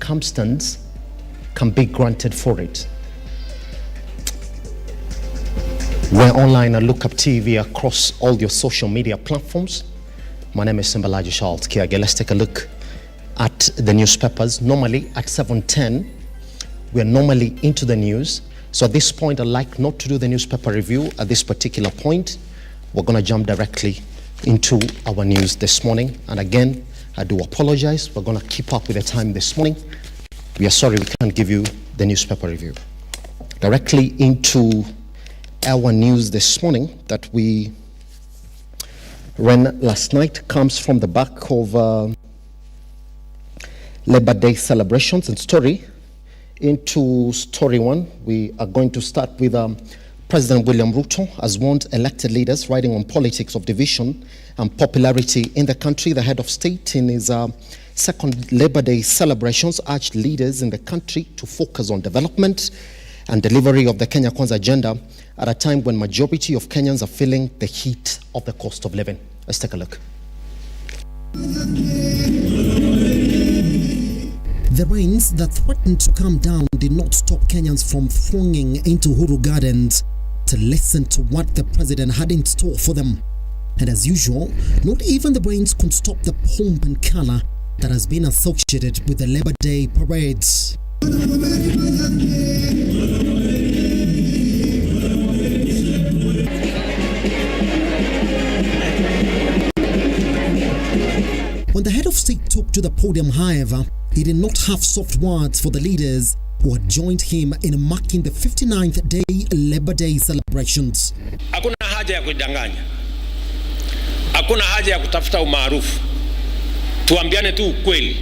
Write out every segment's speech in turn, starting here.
circumstance can be granted for it. We're online at Lookuptv across all your social media platforms. My name is Charles Kiage. Let's take a look at the newspapers. Normally at 7:10, we're normally into the news. So at this point, I'd like not to do the newspaper review at this particular point. We're going to jump directly into our news this morning. And again, I do apologize. We're going to keep up with the time this morning. We are sorry we can't give you the newspaper review. Directly into our news this morning that we ran last night comes from the back of Labor Day celebrations and story. Into story one, we are going to start with President William Ruto has warned elected leaders writing on politics of division and popularity in the country. The head of state in his second Labor Day celebrations urged leaders in the country to focus on development and delivery of the Kenya Kwanza agenda at a time when majority of Kenyans are feeling the heat of the cost of living. Let's take a look. The rains that threatened to come down did not stop Kenyans from thronging into Uhuru Gardens to listen to what the president had in store for them. And as usual, not even the rains could stop the pomp and color that has been associated with the Labor Day parades. When the head of state took to the podium, however, he did not have soft words for the leaders who had joined him in marking the 59th day Labor Day celebrations. Hakuna haja ya kudanganya. Hakuna haja ya kutafuta umaarufu. Tuambiane tu ukweli.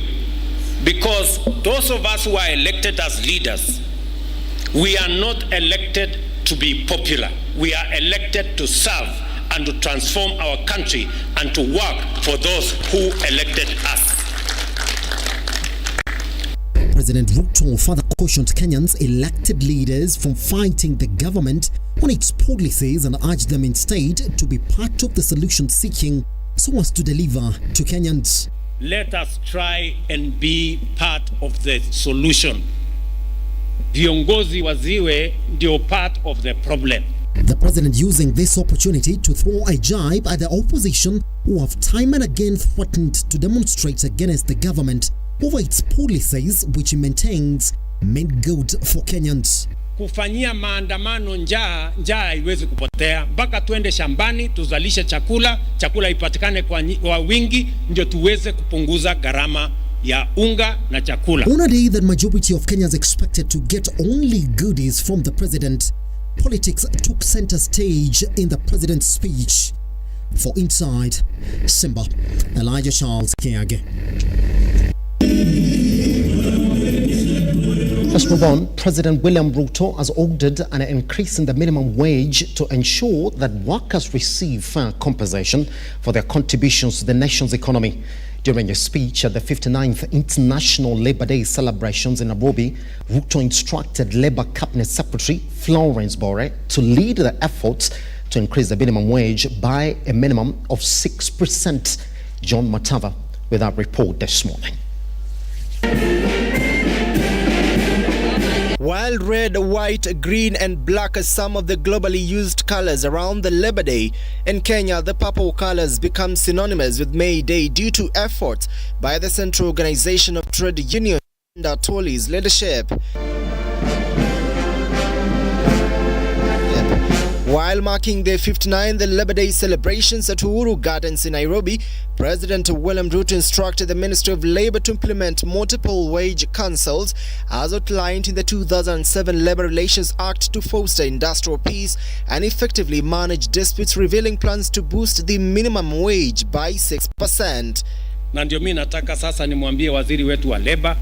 Because those of us who are elected as leaders, we are not elected to be popular. We are elected to serve and to transform our country and to work for those who elected us. President Ruto further cautioned Kenyans elected leaders from fighting the government on its policies and urged them instead to be part of the solution seeking so as to deliver to Kenyans. Let us try and be part of the solution. Viongozi waziwe ndio part of the problem. The president using this opportunity to throw a jibe at the opposition who have time and again threatened to demonstrate against the government over its policies which he maintains meant good for Kenyans. Kufanyia maandamano njaa haiwezi kupotea. Mpaka tuende shambani tuzalishe chakula ipatikane kwa wingi ndio tuweze kupunguza gharama ya unga na chakula. On a day that majority of Kenyans expected to get only goodies from the president, politics took center stage in the president's speech. For Inside, Simba, Charles Kiage. Let's move on. President William Ruto has ordered an increase in the minimum wage to ensure that workers receive fair compensation for their contributions to the nation's economy. During a speech at the 59th International Labor Day celebrations in Nairobi, Ruto instructed Labor Cabinet Secretary Florence Bore to lead the efforts to increase the minimum wage by a minimum of 6%. John Matava with our report this morning. While red, white, green and black are some of the globally used colors around the Labor Day, in Kenya the purple colors become synonymous with May Day due to efforts by the Central Organization of Trade Unions under Toli's leadership. While marking the 59th Labor Day celebrations at Uhuru Gardens in Nairobi, President William Ruto instructed the Ministry of Labour to implement multiple wage councils as outlined in the 2007 Labour Relations Act to foster industrial peace and effectively manage disputes, revealing plans to boost the minimum wage by 6%. Na ndio mimi nataka sasa nimwambie waziri wetu wa Labour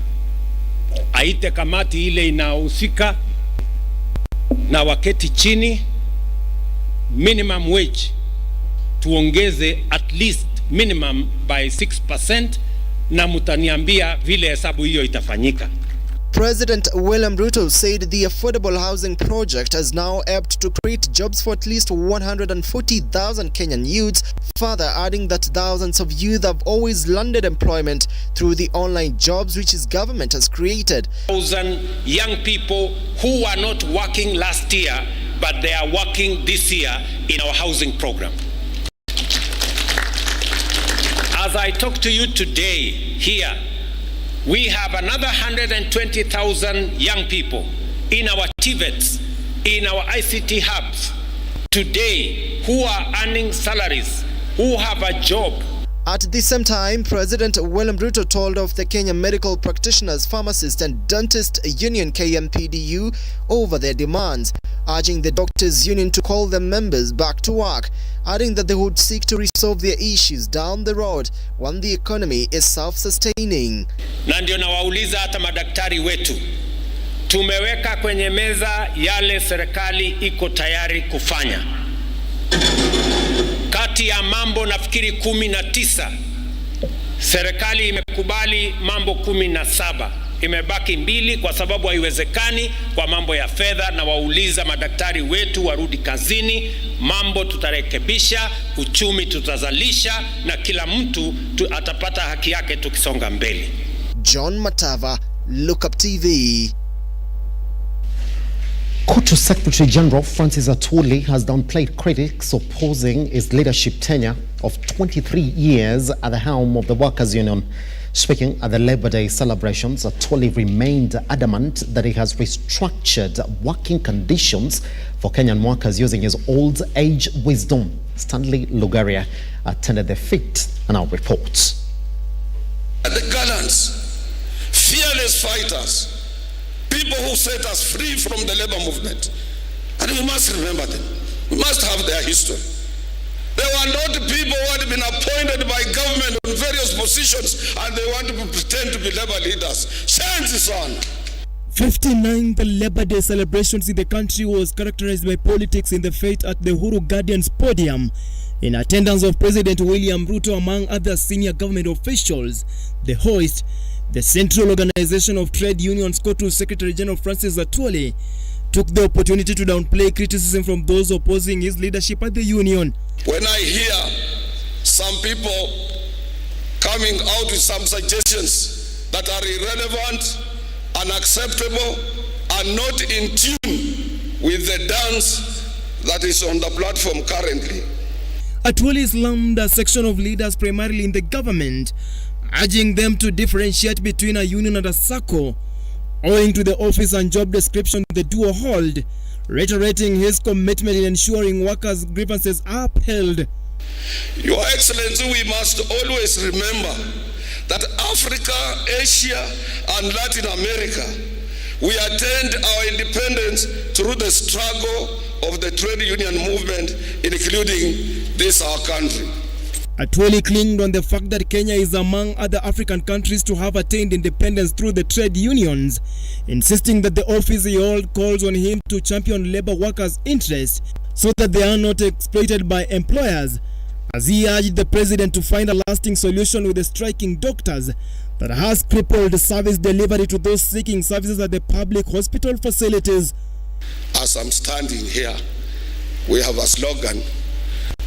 aite kamati ile inahusika na waketi chini minimum wage tuongeze at least minimum by 6%, na mutaniambia vile hesabu hiyo itafanyika. President William Ruto said the affordable housing project has now helped to create jobs for at least 140,000 Kenyan youths, further adding that thousands of youth have always landed employment through the online jobs which his government has created. 1,000 young people who were not working last year, but they are working this year in our housing program. As I talk to you today here, we have another 120,000 young people in our TVETs, in our ICT hubs today who are earning salaries, who have a job. At the same time, President William Ruto told of the Kenya Medical Practitioners, Pharmacist and Dentist Union KMPDU over their demands, urging the Doctors Union to call their members back to work, adding that they would seek to resolve their issues down the road when the economy is self-sustaining. Na ndio nawauliza hata madaktari wetu, tumeweka kwenye meza yale serikali iko tayari kufanya. Kati ya mambo nafikiri 19, serikali imekubali mambo 17. Imebaki 2 kwa sababu haiwezekani kwa mambo ya fedha, na wauliza madaktari wetu warudi kazini. Mambo tutarekebisha, uchumi tutazalisha, na kila mtu atapata haki yake tukisonga mbele. John Matava, Lookuptv. KOTU Secretary General Francis Atwoli has downplayed critics opposing his leadership tenure of 23 years at the helm of the Workers' Union. Speaking at the Labor Day celebrations, Atwoli remained adamant that he has restructured working conditions for Kenyan workers using his old age wisdom. Stanley Lugaria attended the feat and now reports. The gallants, fearless fighters, people who set us free from the labor movement. And we must remember them. We must have their history. They were not people who had been appointed by government on various positions and they want to pretend to be labor leaders. Change this on. 59th Labor Day celebrations in the country was characterized by politics in the fete at the Uhuru Gardens podium. In attendance of President William Ruto among other senior government officials, the host, the Central Organization of Trade Unions KOTU Secretary General Francis Atwoli, took the opportunity to downplay criticism from those opposing his leadership at the union. When I hear some people coming out with some suggestions that are irrelevant, unacceptable, and not in tune with the dance that is on the platform currently, Atwoli slammed a section of leaders primarily in the government, urging them to differentiate between a union and a SACCO, owing to the office and job description the duo hold, reiterating his commitment in ensuring workers' grievances are upheld. Your Excellency, we must always remember that Africa, Asia, and Latin America, we attained our independence through the struggle of the trade union movement, including this our country. Atwoli clinged on the fact that Kenya is among other African countries to have attained independence through the trade unions, insisting that the office he holds calls on him to champion labor workers' interests so that they are not exploited by employers, as he urged the president to find a lasting solution with the striking doctors that has crippled service delivery to those seeking services at the public hospital facilities. As I'm standing here, we have a slogan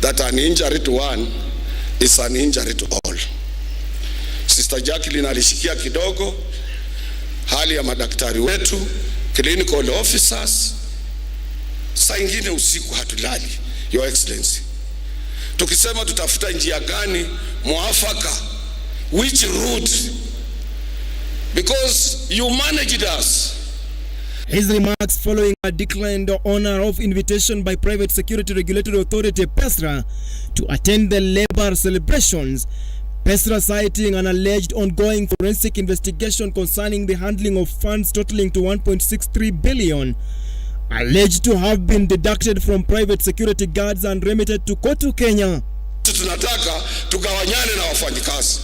that an injury to one is an injury to all. Sister Jacqueline alishikia kidogo hali ya madaktari wetu, clinical officers. Saa ingine usiku hatulali, Your Excellency. Tukisema tutafuta njia gani mwafaka, which route, because you managed us. His remarks following a declined honor of invitation by Private Security Regulatory Authority PESRA to attend the labor celebrations, PESRA citing an alleged ongoing forensic investigation concerning the handling of funds totaling to 1.63 billion, alleged to have been deducted from private security guards and remitted to KOTU Kenya. Tunataka tugawanyane na wafanyikazi.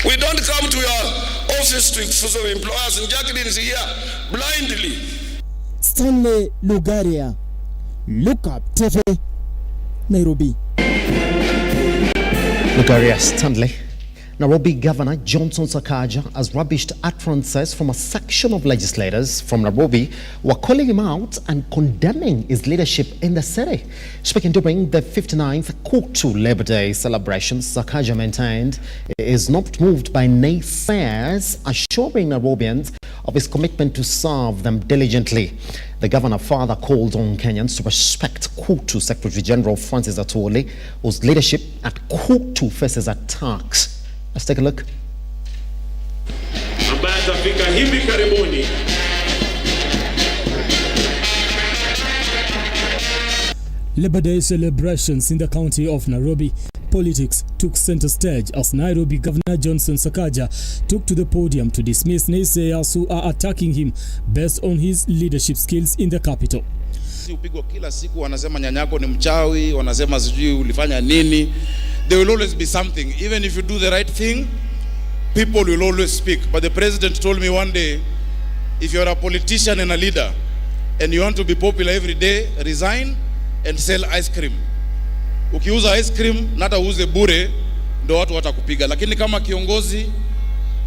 We don't come to your office to expose employers, and Jacqueline is here blindly. Stanley Lugaria, Lookuptv, Nairobi. Lugaria Stanley Nairobi Governor Johnson Sakaja has rubbished utterances from a section of legislators from Nairobi who are calling him out and condemning his leadership in the city. Speaking during the 59th Kutu Labor Day celebrations, Sakaja maintained he is not moved by naysayers, assuring Nairobians of his commitment to serve them diligently. The governor further called on Kenyans to respect Kutu Secretary General Francis Atwoli, whose leadership at Kutu faces attacks. Let's take a look. Ambaye atafika hivi karibuni. Labor Day celebrations in the county of Nairobi. Politics took center stage as Nairobi Governor Johnson Sakaja took to the podium to dismiss naysayers who are attacking him based on his leadership skills in the capital. Upigwa kila siku wanasema nyanyako ni mchawi, wanasema sijui ulifanya nini. There will always be something. Even if you do the right thing, people will always speak. But the president told me one day, if you're a politician and a leader and you want to be popular every day, resign and sell ice cream. Ukiuza ice cream, nata uze bure, ndo watu watakupiga. Lakini kama kiongozi,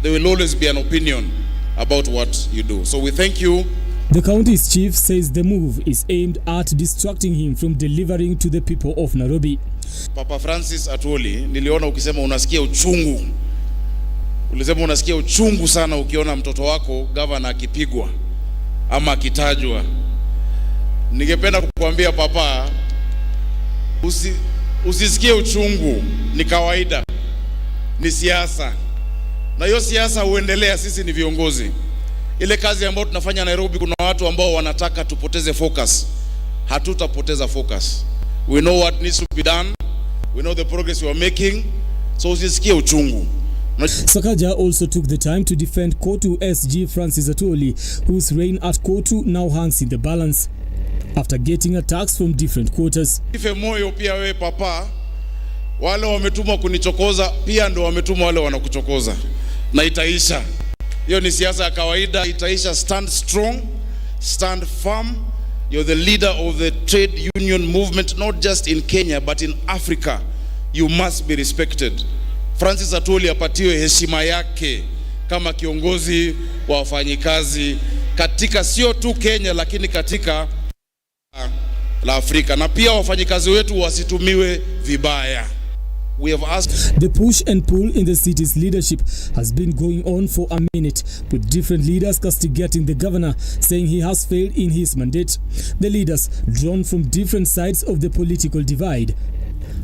there will always be an opinion about what you do. So we thank you. The county's chief says the move is aimed at distracting him from delivering to the people of Nairobi. Papa Francis Atwoli, niliona ukisema unasikia uchungu. Ulisema unasikia uchungu sana ukiona mtoto wako gavana akipigwa ama akitajwa. Ningependa kukuambia papa, usisikie uchungu, ni kawaida. Ni siasa. Na hiyo siasa huendelea, sisi ni viongozi. Ile kazi ambayo tunafanya Nairobi, kuna watu ambao wanataka tupoteze focus. Hatutapoteza focus. We know what needs to be done. We know the progress we are making. So usisikie uchungu. Sakaja also took the time to defend Kotu SG Francis Atwoli, whose reign at Kotu now hangs in the balance after getting attacks from different quarters. Ife moyo pia we papa, wale wametumwa kunichokoza pia ndo wametumwa wale wanakuchokoza. Na itaisha. Hiyo ni siasa ya kawaida, itaisha. Stand strong, stand firm. You're the leader of the trade union movement, not just in Kenya, but in Africa. You must be respected. Francis Atwoli apatiwe heshima yake kama kiongozi wa wafanyikazi katika sio tu Kenya, lakini katika la Afrika. Na pia wafanyikazi wetu wasitumiwe vibaya. We have asked. The push and pull in the city's leadership has been going on for a minute, with different leaders castigating the governor, saying he has failed in his mandate. The leaders, drawn from different sides of the political divide,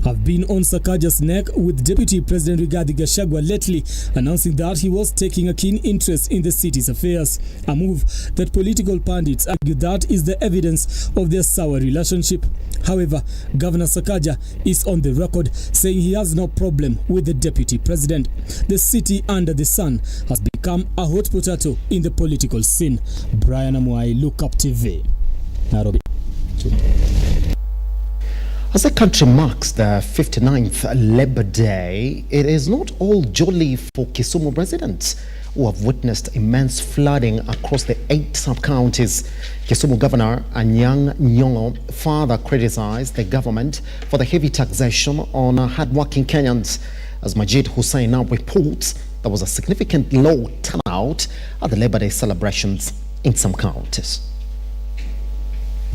have been on Sakaja's neck, with Deputy President Rigathi Gachagua lately announcing that he was taking a keen interest in the city's affairs, a move that political pundits argue that is the evidence of their sour relationship. However, Governor Sakaja is on the record saying he has no problem with the Deputy President. The city under the sun has become a hot potato in the political scene. Brian Amuai, Lookuptv, Nairobi. As the country marks the 59th Labor Day, it is not all jolly for Kisumu residents who have witnessed immense flooding across the 8 sub-counties. Kisumu Governor Anyang' Nyong'o further criticized the government for the heavy taxation on hard-working Kenyans. As Majid Hussain now reports, there was a significant low turnout at the Labor Day celebrations in some counties.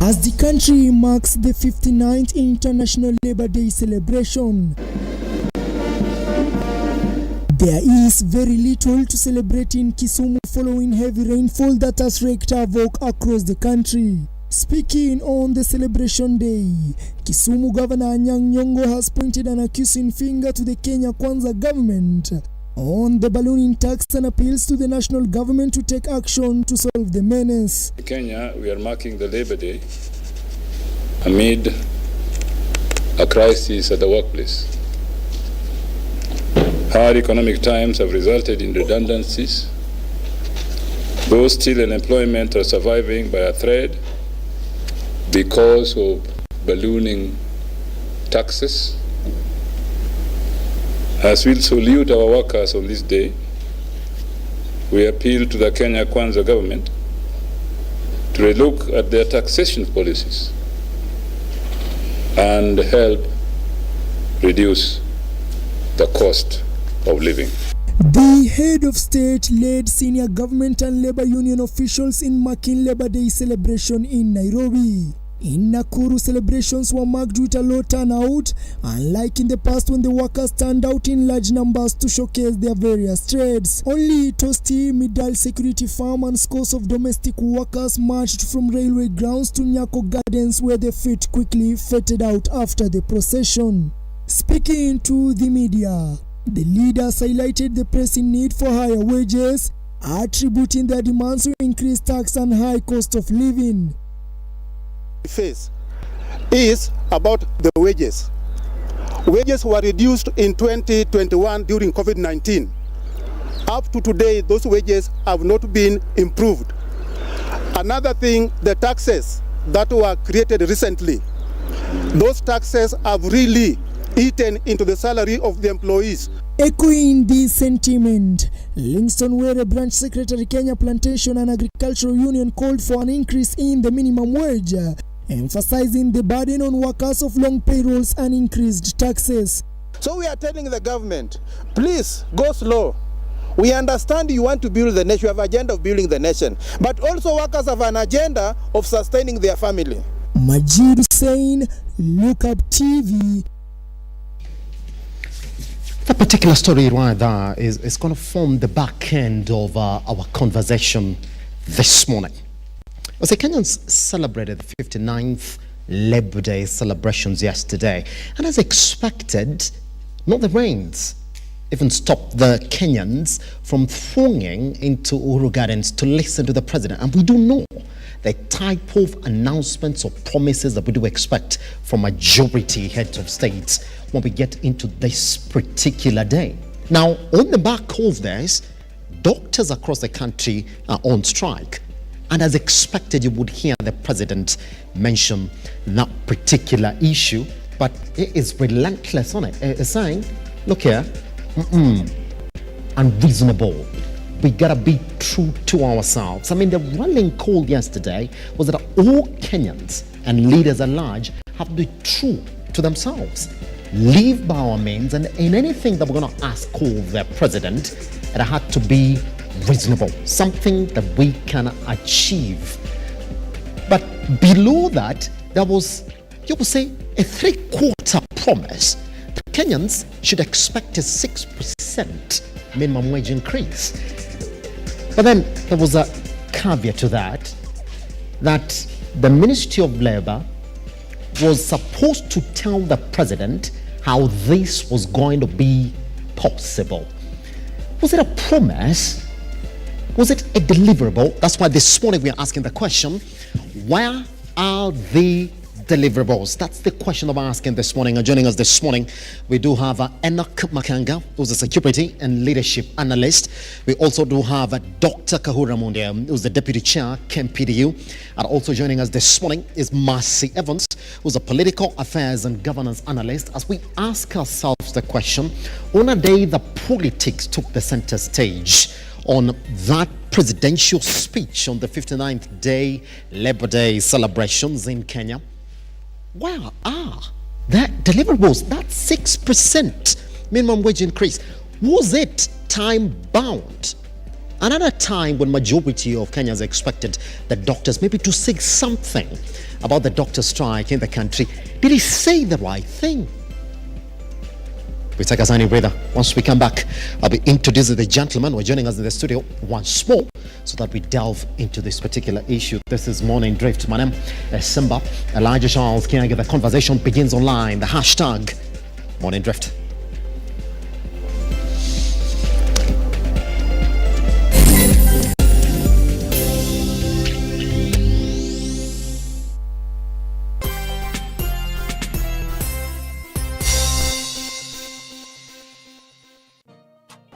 As the country marks the 59th International Labor Day celebration, there is very little to celebrate in Kisumu following heavy rainfall that has wreaked havoc across the country. Speaking on the celebration day, Kisumu Governor Anyang' Nyong'o has pointed an accusing finger to the Kenya Kwanza government on the ballooning tax and appeals to the national government to take action to solve the menace. In Kenya, we are marking the Labor Day amid a crisis at the workplace. Hard economic times have resulted in redundancies. Those still in employment are surviving by a thread because of ballooning taxes. As we salute our workers on this day, we appeal to the Kenya Kwanza government to relook at their taxation policies and help reduce the cost of living. The head of state led senior government and labor union officials in marking Labor Day celebration in Nairobi. In Nakuru, celebrations were marked with a low turnout, unlike in the past when the workers turned out in large numbers to showcase their various trades. Only Tosti, Midal Security Farm and scores of domestic workers marched from railway grounds to Nyako Gardens, where their feet quickly faded out after the procession. Speaking to the media, the leaders highlighted the pressing need for higher wages, attributing their demands to increased tax and high cost of living. Face is about the wages. Wages were reduced in 2021 during COVID-19. Up to today, those wages have not been improved. Another thing, the taxes that were created recently, those taxes have really eaten into the salary of the employees. Echoing this sentiment, Livingston, where a branch secretary Kenya Plantation and Agricultural Union called for an increase in the minimum wage, emphasizing the burden on workers of long payrolls and increased taxes. So we are telling the government, please go slow. We understand you want to build the nation, you have an agenda of building the nation, but also workers have an agenda of sustaining their family. Majid Hussein, Lookuptv. That particular story right there is going to form the back end of our conversation this morning. The Kenyans celebrated the 59th Labor Day celebrations yesterday, and as expected, not the rains even stopped the Kenyans from thronging into Uhuru Gardens to listen to the president. And we do know the type of announcements or promises that we do expect from majority heads of states when we get into this particular day. Now, on the back of this, doctors across the country are on strike. And as expected, you would hear the president mention that particular issue, but it is relentless on it. It's saying, look here, unreasonable. We gotta be true to ourselves. I mean, the rallying call yesterday was that all Kenyans and leaders at large have to be true to themselves. Live by our means, and in anything that we're gonna ask of the president, it had to be reasonable, something that we can achieve. But below that, there was, you would say, a 3/4 promise. The Kenyans should expect a 6% minimum wage increase. But then there was a caveat to that the Ministry of Labor was supposed to tell the president how this was going to be possible. Was it a promise? Was it a deliverable? That's why this morning we are asking the question, where are the deliverables? That's the question that we're asking this morning. And joining us this morning, we do have Enoch Makanga, who's a security and leadership analyst. We also do have Dr. Kahura Mundia, who's the deputy chair, KMPDU. And also joining us this morning is Mercy Evans, who's a political affairs and governance analyst. As we ask ourselves the question, on a day the politics took the center stage, on that presidential speech on the 59th day Labor Day celebrations in Kenya, where are the deliverables? That 6% minimum wage increase, was it time bound? Another time when majority of Kenyans expected the doctors maybe to say something about the doctor strike in the country. Did he say the right thing? We take a tiny breather. Once we come back, I'll be introducing the gentleman who are joining us in the studio once more so that we delve into this particular issue. This is Morning Drift. My name is Simba Elijah Charles. Can I get the conversation begins online? The hashtag Morning Drift.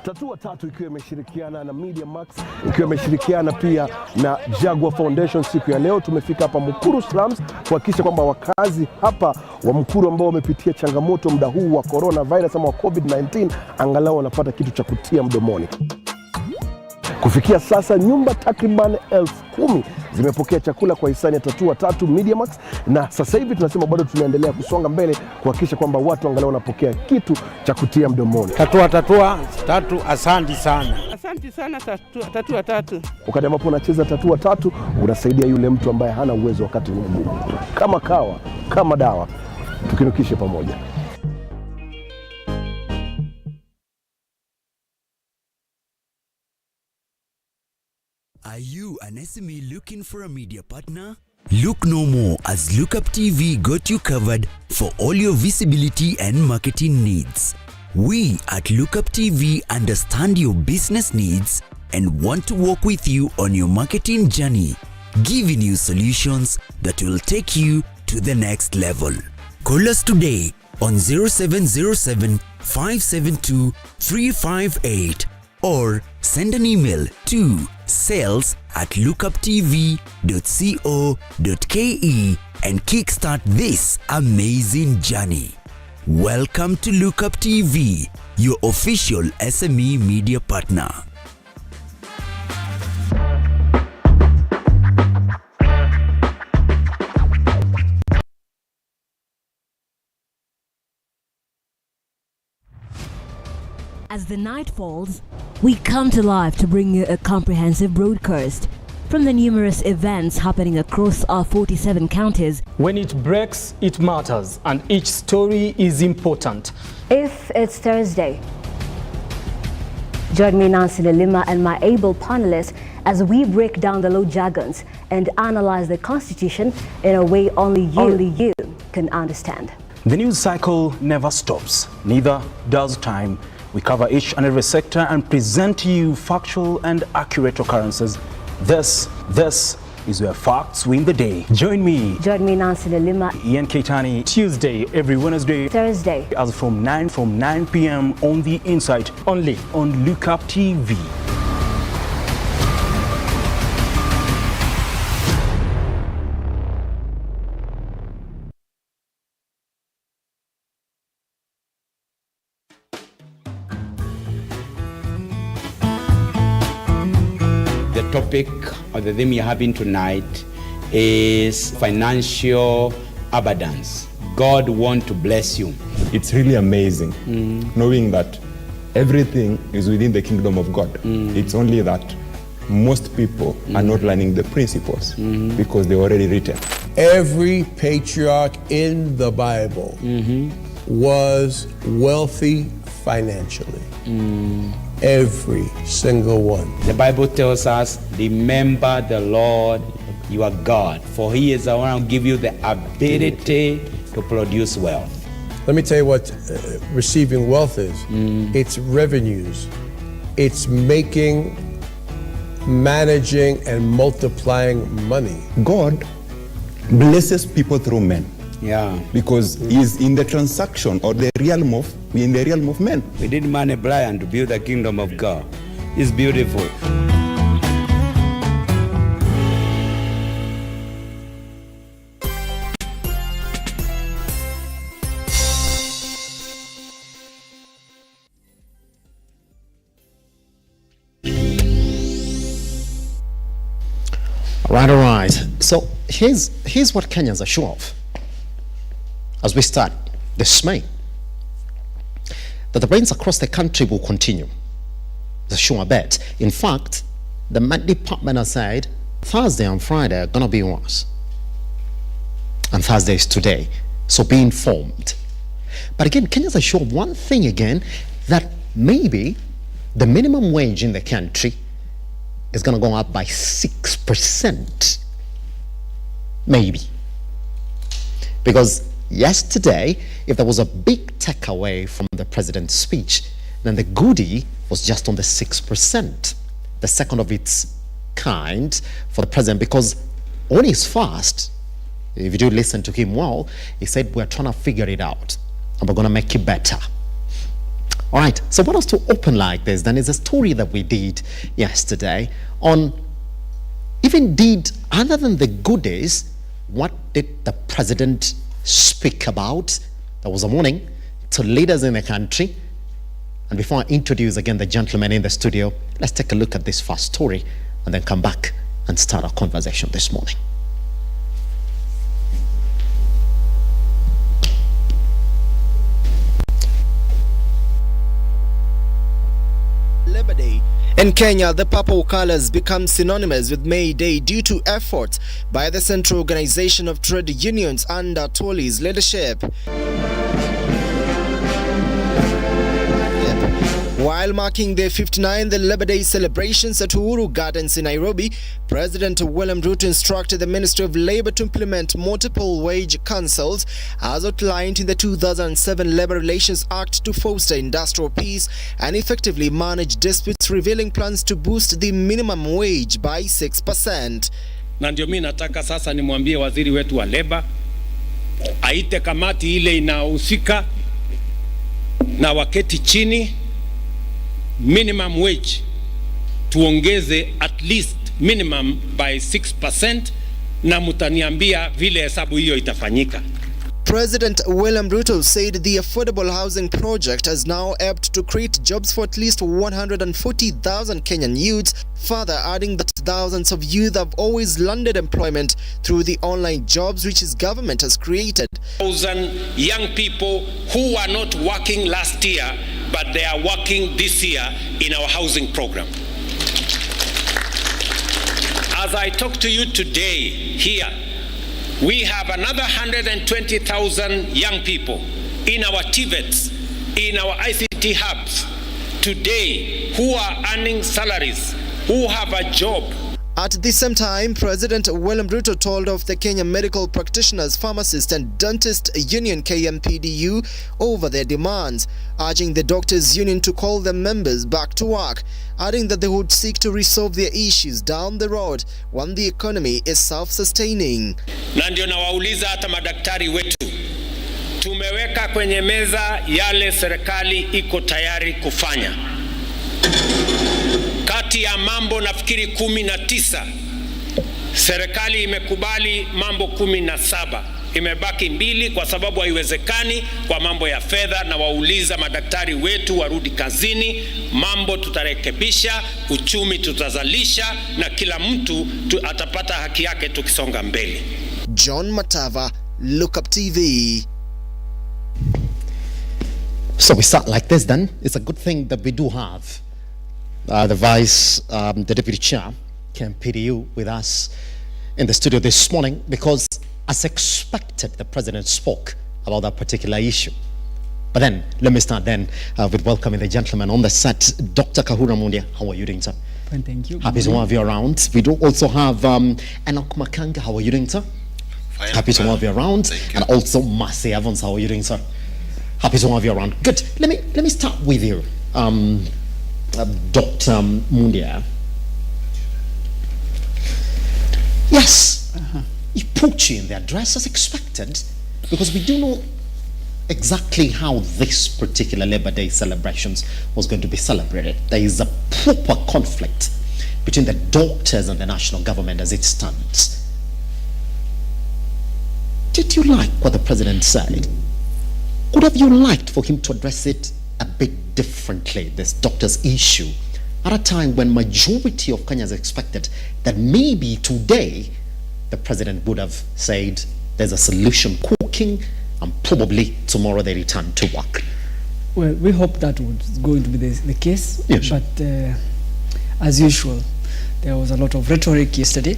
Tatua Tatu ikiwa imeshirikiana na Media Max, ikiwa imeshirikiana pia na Jaguar Foundation. Siku ya leo tumefika hapa Mukuru slums kuhakikisha kwamba wakazi hapa wa Mukuru ambao wamepitia changamoto muda huu wa coronavirus ama wa COVID-19 angalau wanapata kitu cha kutia mdomoni. Kufikia sasa nyumba takriban 10,000 zimepokea chakula kwa hisani ya Tatua Tatu Media Max, na sasa hivi tunasema bado tunaendelea kusonga mbele kuhakikisha kwamba watu angalau wanapokea kitu cha kutia mdomoni. Tatua Tatu, asante sana. Asante sana Tatua Tatu. Wakati ambapo unacheza Tatua Tatu, unasaidia yule mtu ambaye hana uwezo wakati mgumu. Kama kawa, kama dawa, tukinukishe pamoja. Are you an SME looking for a media partner? Look no more, as Lookuptv got you covered for all your visibility and marketing needs. We at Lookuptv understand your business needs and want to work with you on your marketing journey, giving you solutions that will take you to the next level. Call us today on 0707 572 358 or send an email to sales@lookuptv.co.ke and kickstart this amazing journey. Welcome to Lookuptv, your official SME media partner. As the night falls, we come to life to bring you a comprehensive broadcast from the numerous events happening across our 47 counties. When it breaks, it matters, and each story is important. If it's Thursday, join me, Nancy Lima, and my able panelists as we break down the law jargons and analyze the Constitution in a way only you can understand. The news cycle never stops, neither does time. We cover each and every sector and present to you factual and accurate occurrences. This is where facts win the day. Join me, Nancy Lima, Ian Keitani, Tuesday, every Wednesday, Thursday, as from 9 p.m. on The Insight, only on Lookuptv. The topic or the theme you're having tonight is financial abundance. God wants to bless you. It's really amazing knowing that everything is within the kingdom of God. It's only that most people are not learning the principles because they're already written. Every patriarch in the Bible was wealthy financially. Every single one. The Bible tells us, remember the Lord your God, for he is the one who give you the ability to produce wealth. Let me tell you what receiving wealth is. It's revenues. It's managing and multiplying money. God blesses people through men. Yeah. Because he's in the transaction or the realm of, we're in the realm of men. We did money Brian to build the kingdom of God. It's beautiful. All right. So here's what Kenyans are sure of as we start this May. That the rains across the country will continue. It's a sure bet. In fact, the Met Department has said Thursday and Friday are going to be worse. And Thursday is today. So be informed. But again, Kenyans are sure of one thing again, that maybe the minimum wage in the country is going to go up by 6%. Maybe. Because yesterday, if there was a big takeaway from the president's speech, then the goodie was just on the 6%, the second of its kind for the president, because on his fast, if you do listen to him well, he said, we're trying to figure it out and we're going to make it better. All right, so what else to open like this then is a story that we did yesterday on, if indeed, other than the goodies, what did the president speak about? There was a warning to leaders in the country And before I introduce again the gentleman in the studio, let's take a look at this first story and then come back and start our conversation this morning. Labor Day. In Kenya, the purple colors become synonymous with May Day due to efforts by the Central Organization of Trade Unions under Toli's leadership. While marking the 59th Labor Day celebrations at Uhuru Gardens in Nairobi, President William Ruto instructed the Ministry of Labour to implement multiple wage councils as outlined in the 2007 Labour Relations Act to foster industrial peace and effectively manage disputes, revealing plans to boost the minimum wage by 6%. Na ndio mimi nataka sasa nimwambie waziri wetu wa Labour aite kamati ile inahusika na waketi chini minimum wage tuongeze at least minimum by 6%, na mutaniambia vile hesabu hiyo itafanyika. President William Ruto said the affordable housing project has now helped to create jobs for at least 140,000 Kenyan youths, further adding that thousands of youth have always landed employment through the online jobs which his government has created. 1,000 young people who were not working last year, but they are working this year in our housing program. As I talk to you today here, we have another 120,000 young people in our TVETs, in our ICT hubs today who are earning salaries, who have a job. At the same time, President William Ruto told of the Kenya Medical Practitioners, Pharmacist and Dentist Union KMPDU over their demands, urging the Doctors Union to call their members back to work, adding that they would seek to resolve their issues down the road when the economy is self-sustaining. Na ndio nawauliza hata madaktari wetu, tumeweka kwenye meza yale serikali iko tayari kufanya. Kati ya mambo nafikiri 19, serikali imekubali mambo 17. Imebaki 2 kwa sababu haiwezekani kwa mambo ya fedha, na wauliza madaktari wetu warudi kazini. Mambo tutarekebisha, uchumi tutazalisha, na kila mtu atapata haki yake tukisonga mbele. John Matava, Lookuptv. So we start like this then. It's a good thing that we do have the the Deputy Chair, KMPDU, with us in the studio this morning, because as expected, the President spoke about that particular issue. But then, let me start then with welcoming the gentleman on the set, Dr. Kahura Mundia. How are you doing, sir? Fine, thank you. Happy to have you around. We do also have Enoch Makanga. How are you doing, sir? Fine, happy to have you around. And also Marcy Evans. How are you doing, sir? Happy to have you around. Good. Let me start with you, Dr. Mundia. Yes, he put you in the address as expected, because we do know exactly how this particular Labor Day celebrations was going to be celebrated. There is a proper conflict between the doctors and the national government as it stands. Did you like what the President said? Would have you liked for him to address it a bit differently, this doctors issue, at a time when majority of Kenyans expected that maybe today the President would have said there's a solution cooking and probably tomorrow they return to work? Well, we hope that was going to be the case, yes. But as usual, there was a lot of rhetoric yesterday,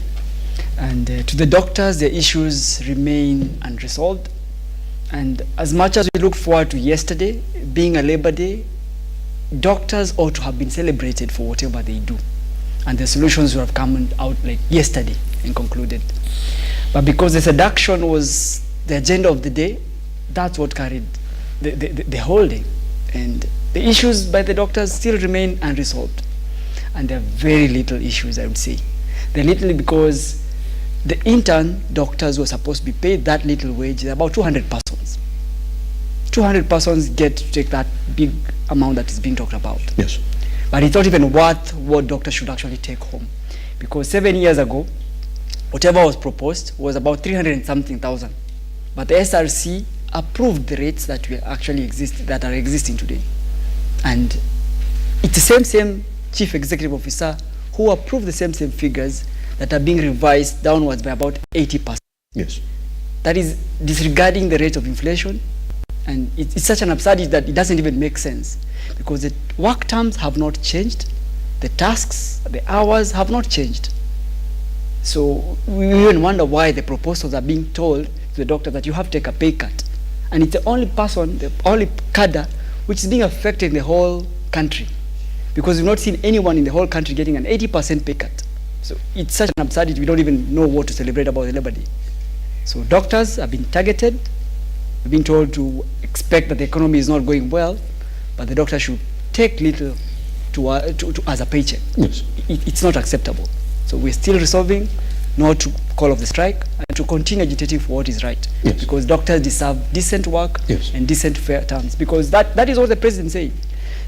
and to the doctors, the issues remain unresolved. And as much as we look forward to yesterday being a Labor Day, doctors ought to have been celebrated for whatever they do, and the solutions would have come out like yesterday and concluded. But because the seduction was the agenda of the day, that's what carried the whole day, and the issues by the doctors still remain unresolved. And there are very little issues, I would say. They're little because the intern doctors were supposed to be paid that little wage. There are about 200 persons. 200 persons get to take that big amount that is being talked about. Yes. But it's not even worth what doctors should actually take home. Because 7 years ago, whatever was proposed was about 300 and something thousand. But the SRC approved the rates that will actually exist, that are existing today. And it's the same chief executive officer who approved the same figures that are being revised downwards by about 80%. Yes. That is disregarding the rate of inflation, and it's such an absurdity that it doesn't even make sense, because the work terms have not changed, the tasks, the hours have not changed. So we even wonder why the proposals are being told to the doctor that you have to take a pay cut. And it's the only person, the only cadre which is being affected in the whole country, because we've not seen anyone in the whole country getting an 80% pay cut. So it's such an absurdity, we don't even know what to celebrate about the Labor Day. So doctors have been targeted, we've been told to expect that the economy is not going well, but the doctor should take little as a paycheck. Yes. It's not acceptable. So we're still resolving not to call off the strike and to continue agitating for what is right. Yes. Because doctors deserve decent work, yes, and decent fair terms. Because that is what the president said.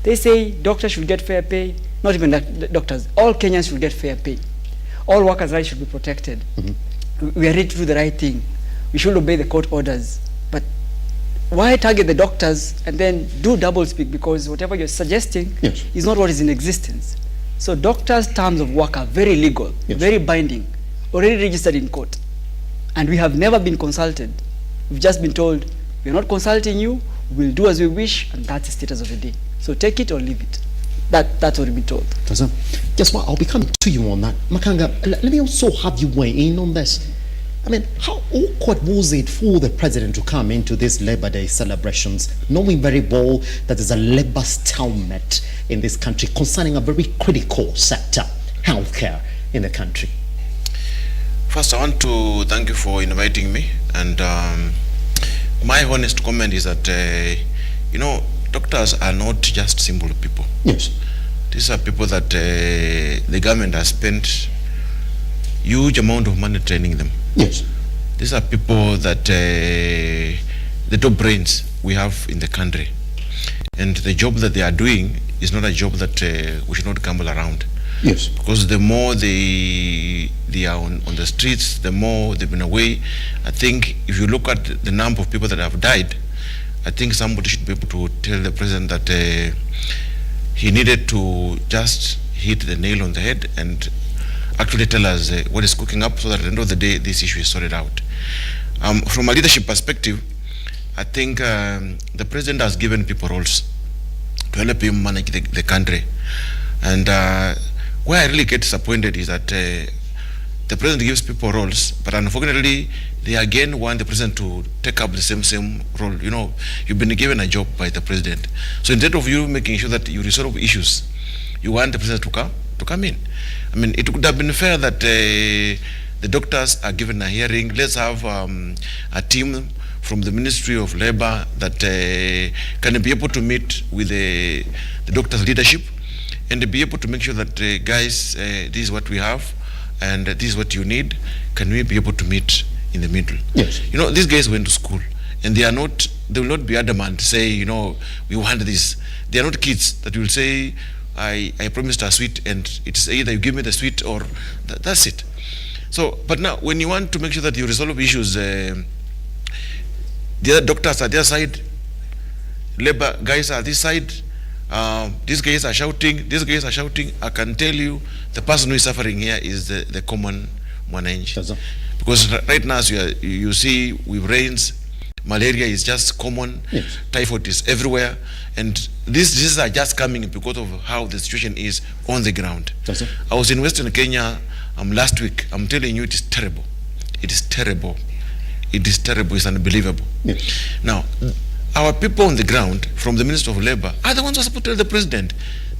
They say doctors should get fair pay, not even doctors, all Kenyans should get fair pay. All workers' rights should be protected. We are ready to do the right thing. We should obey the court orders. But why target the doctors and then do double speak? Because whatever you're suggesting is not what is in existence. So doctors' terms of work are very legal, very binding, already registered in court. And we have never been consulted. We've just been told, we're not consulting you, we'll do as we wish, and that's the status of the day. So take it or leave it. That's what we've been told. Guess what? I'll be coming to you on that. Makanga, let me also have you weigh in on this. I mean, how awkward was it for the president to come into these Labor Day celebrations, knowing very well that there's a labor stalemate in this country concerning a very critical sector, healthcare in the country? First, I want to thank you for inviting me. And my honest comment is that, doctors are not just simple people. Yes. These are people that the government has spent huge amount of money training them. Yes. These are people that the top brains we have in the country. And the job that they are doing is not a job that we should not gamble around. Yes. Because the more they are on the streets, the more they've been away. I think if you look at the number of people that have died, I think somebody should be able to tell the president that he needed to just hit the nail on the head and actually tell us what is cooking up, so that at the end of the day, this issue is sorted out. From a leadership perspective, I think the president has given people roles to help him manage the country. And where I really get disappointed is that the president gives people roles, but unfortunately, they again want the president to take up the same role. You know, you've been given a job by the president. So instead of you making sure that you resolve issues, you want the president to come in. I mean, it would have been fair that the doctors are given a hearing. Let's have a team from the Ministry of Labor that can be able to meet with the doctors' leadership and be able to make sure that, guys, this is what we have and this is what you need. Can we be able to meet in the middle? Yes. You know, these guys went to school and they will not be adamant, say, you know, we want this. They are not kids that will say, I promised a sweet, and it's either you give me the sweet or that's it. So, but now when you want to make sure that you resolve issues, the other doctors are their side, labor guys are this side, these guys are shouting, these guys are shouting. I can tell you the person who is suffering here is the common mwananchi. Because right now, as you see, with rains, malaria is just common, yes. Typhoid is everywhere, and these diseases are just coming because of how the situation is on the ground. I was in Western Kenya last week. I'm telling you, it is terrible. It is terrible. It is terrible. It's unbelievable. Yes. Now, our people on the ground, from the Minister of Labor, are the ones who are supposed to tell the president,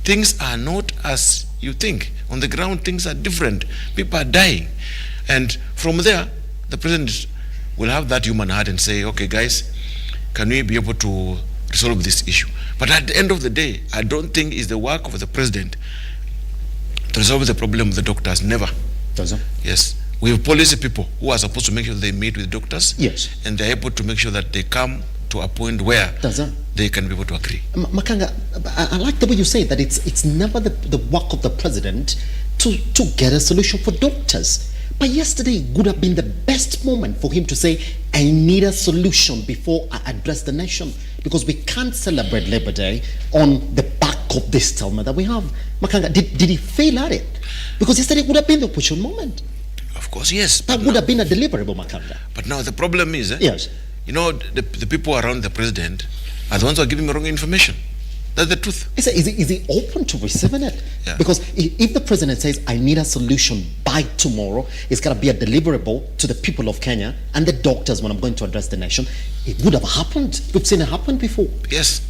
things are not as you think. On the ground, things are different. People are dying. And from there, the president will have that human heart and say, okay, guys, can we be able to resolve this issue? But at the end of the day, I don't think it's the work of the president to resolve the problem of the doctors. Never. Yes. We have policy people who are supposed to make sure they meet with doctors. Yes. And they're able to make sure that they come to a point where they can be able to agree. Makanga, I like the way you say that it's never the work of the president to get a solution for doctors. But yesterday would have been the best moment for him to say, I need a solution before I address the nation. Because we can't celebrate Labor Day on the back of this stalemate that we have? Makanga, did he fail at it? Because yesterday would have been the opportune moment. Of course, yes. That would have been a deliverable, Makanga. But now the problem is, yes, you know, the people around the president are the ones who are giving me wrong information. That's the truth. Is he open to receiving it? Yeah. Because if the president says, I need a solution by tomorrow, it's got to be a deliverable to the people of Kenya and the doctors when I'm going to address the nation, it would have happened. We've seen it happen before. Yes.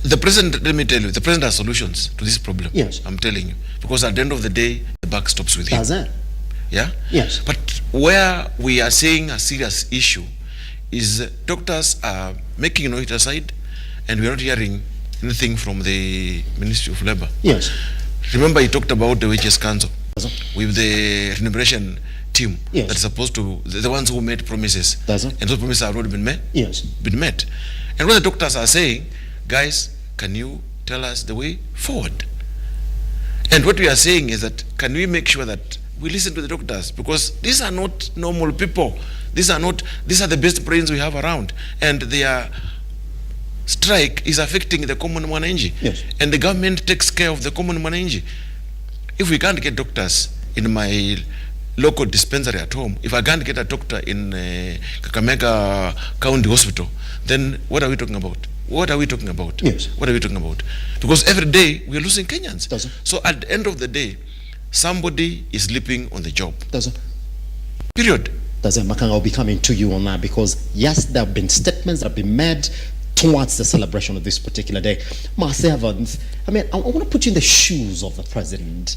The president, let me tell you, the president has solutions to this problem. Yes. I'm telling you. Because at the end of the day, the buck stops with him. Does it? Yeah? Yes. But where we are seeing a serious issue is doctors are making noise aside, and we are not hearing anything from the Ministry of Labor. Yes. Remember, he talked about the wages council with the remuneration team. Yes. That's supposed to, the ones who made promises. And those promises have already been met. Yes. Been met. And what the doctors are saying, guys, can you tell us the way forward? And what we are saying is that, can we make sure that we listen to the doctors? Because these are not normal people. These are the best brains we have around. And their strike is affecting the common mwananchi. Yes. And the government takes care of the common mwananchi. If we can't get doctors in my local dispensary at home, if I can't get a doctor in Kakamega County Hospital, then what are we talking about? What are we talking about? Yes. What are we talking about? Because every day we are losing Kenyans. Doesn't. So at the end of the day, somebody is sleeping on the job. Doesn't. Period. Doesn't. Makanga, I'll be coming to you on that, because yes, there have been statements that have been made towards the celebration of this particular day. Marcy Evans, I mean, I want to put you in the shoes of the president.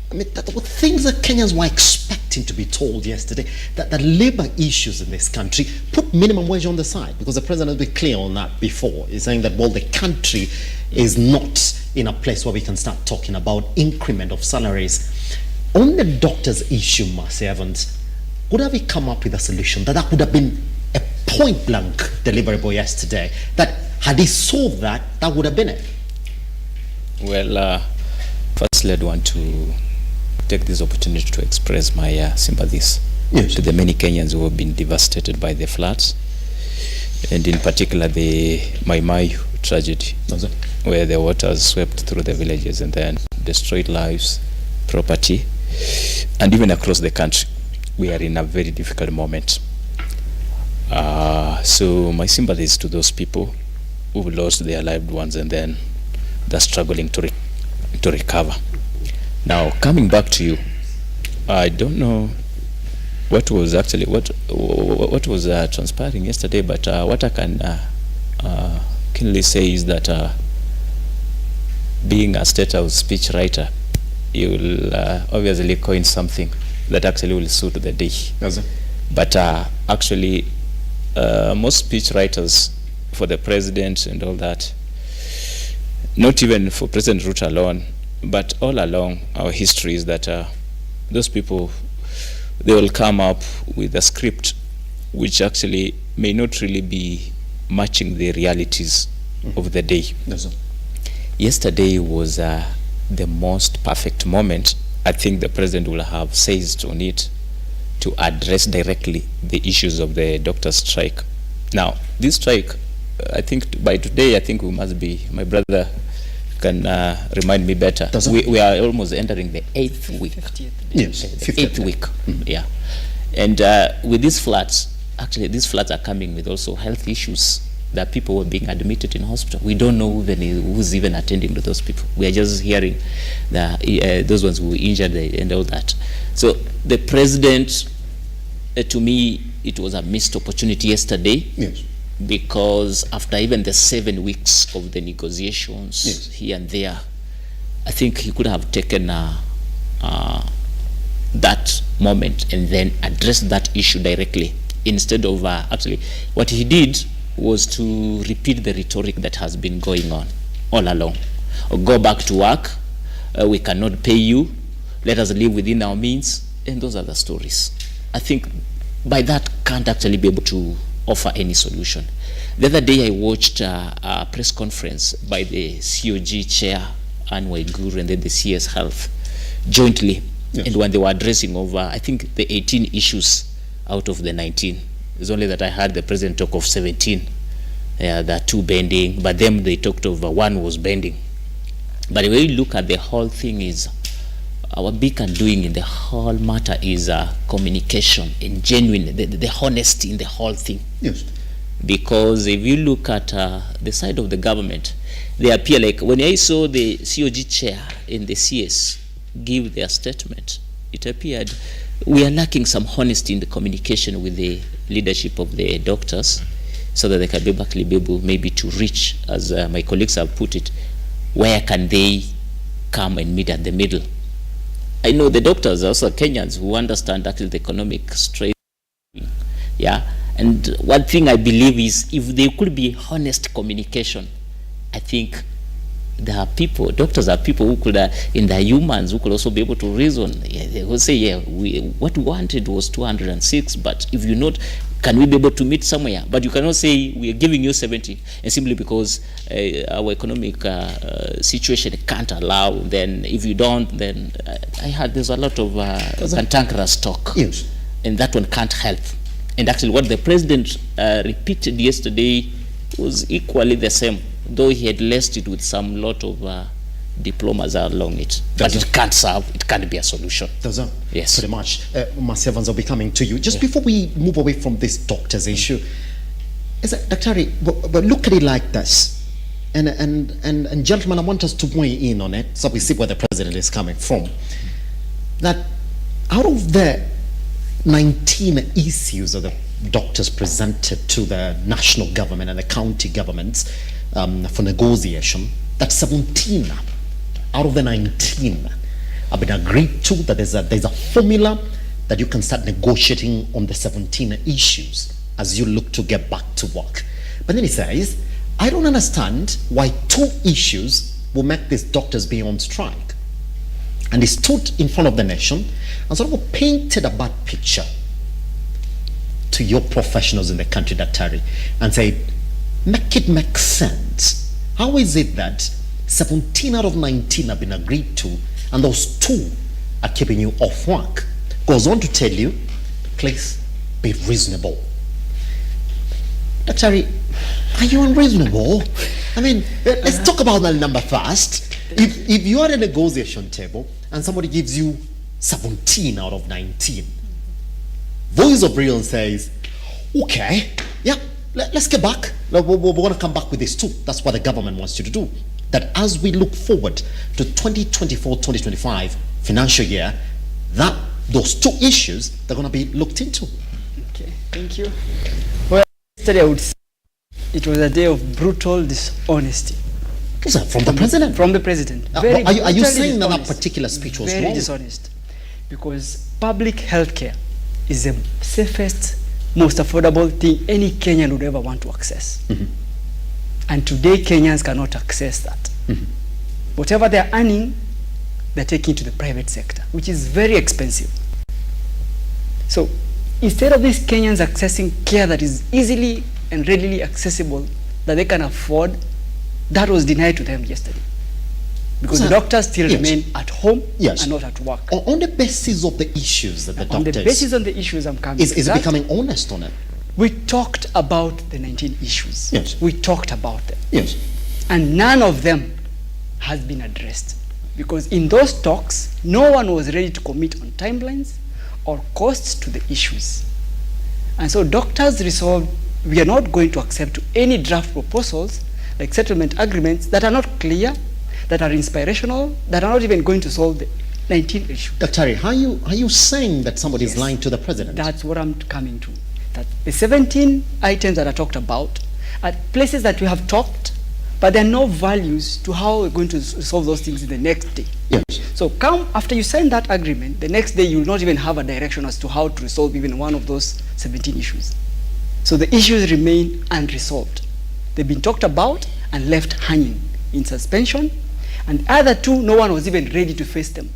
I mean, that were things that Kenyans were expecting to be told yesterday, that the labor issues in this country, put minimum wage on the side, because the president has been clear on that before. He's saying that, well, the country is not in a place where we can start talking about increment of salaries. On the doctors' issue, Marcy Evans, would have we come up with a solution that would have been a point-blank deliverable yesterday, that had he solved that, that would have been it? Well, firstly, I'd want to take this opportunity to express my sympathies to the many Kenyans who have been devastated by the floods, and in particular the Mai tragedy, where the waters swept through the villages and then destroyed lives, property, and even across the country. We are in a very difficult moment. So my sympathies to those people who lost their loved ones and then they're struggling to recover. Now, coming back to you, I don't know what was actually what was transpiring yesterday, but what I can keenly say is that being a State House speech writer, you will obviously coin something that actually will suit the day. But actually, most speech writers for the president and all that, not even for President Ruto alone, but all along our history is that those people, they will come up with a script which actually may not really be matching the realities of the day. Yesterday was the most perfect moment. I think the president will have seized on it to address directly the issues of the doctor's strike. Now, this strike, I think by today, I think we must be, my brother can remind me better. We are almost entering the 8th week. 50th. Yes, 8th week. Yeah. And with these floods, actually these floods are coming with also health issues, that people were being admitted in hospital. We don't know who's even attending to those people. We are just hearing those ones who were injured and all that. So the president, to me, it was a missed opportunity yesterday. Yes. Because after even the 7 weeks of the negotiations here and there, I think he could have taken that moment and then addressed that issue directly, instead of actually what he did was to repeat the rhetoric that has been going on all along. Go back to work, we cannot pay you, let us live within our means, and those are the stories. I think by that can't actually be able to offer any solution. The other day I watched a press conference by the COG chair, Anne Waiguru, and then the CS Health jointly, and when they were addressing over, I think, the 18 issues out of the 19, it's only that I heard the president talk of 17 there are 2 bending, but then they talked of 1 was bending. But when you look at the whole thing is, our big undoing in the whole matter is communication and genuine, the honesty in the whole thing. Yes. Because if you look at the side of the government, they appear like, when I saw the COG chair in the CS give their statement, it appeared we are lacking some honesty in the communication with the leadership of the doctors, so that they can be able maybe to reach, as my colleagues have put it, where can they come and meet at the middle. I know the doctors are also Kenyans who understand actually the economic strain. Yeah, and one thing I believe is, if there could be honest communication, I think there are people, doctors are people who could, in their humans, who could also be able to reason. Yeah, they will say, yeah, what we wanted was 206, but if you not, can we be able to meet somewhere? But you cannot say we are giving you 70, and simply because our economic situation can't allow, then if you don't, then I heard there's a lot of cantankerous talk. Yes. And that one can't help. And actually what the president repeated yesterday was equally the same, though he had laced it with some lot of diplomas along it. But it can't serve, it can't be a solution. Does that? Yes. Pretty much. Mercy Evans, I'll be coming to you. Just before we move away from this doctor's issue, is that, Dr. but look at it like this. And gentlemen, I want us to weigh in on it, so we see where the president is coming from. That out of the 19 issues that the doctors presented to the national government and the county governments for negotiation, that 17 out of the 19 have been agreed to, that there's a formula that you can start negotiating on the 17 issues as you look to get back to work. But then he says, I don't understand why 2 issues will make these doctors be on strike. And he stood in front of the nation and sort of painted a bad picture to your professionals in the country, Daktari, and said, make it make sense. How is it that 17 out of 19 have been agreed to, and those 2 are keeping you off work? Goes on to tell you, please be reasonable. Daktari, are you unreasonable? I mean, let's talk about that number first. If you are at a negotiation table and somebody gives you 17 out of 19, voice of reason says, okay, yeah, let's get back. We're going to come back with this too. That's what the government wants you to do. That as we look forward to 2024-2025 financial year, that those 2 issues, they're going to be looked into. Okay, thank you. Well, yesterday I would say it was a day of brutal dishonesty. Was that from the president? From the president. Are you saying that particular speech was very wrong? Dishonest. Because public health care is the safest, most affordable thing any Kenyan would ever want to access. And today Kenyans cannot access that. Whatever they're earning, they're taking to the private sector, which is very expensive. So instead of these Kenyans accessing care that is easily and readily accessible, that they can afford, that was denied to them yesterday. Because the doctors still remain at home and not at work. On the basis of the issues that the doctors... On the basis of the issues I'm coming is becoming honest on it? We talked about the 19 issues. Yes. We talked about them. Yes. And none of them has been addressed. Because in those talks, no one was ready to commit on timelines or costs to the issues. And so doctors resolved, we are not going to accept any draft proposals like settlement agreements that are not clear, that are inspirational, that are not even going to solve the 19 issues. Dr. are you saying that somebody is lying to the president? That's what I'm coming to. That the 17 items that I talked about are places that we have talked, but there are no values to how we're going to solve those things in the next day. Yes. So come after you sign that agreement, the next day you will not even have a direction as to how to resolve even one of those 17 issues. So the issues remain unresolved. They've been talked about and left hanging in suspension, and other 2, no one was even ready to face them,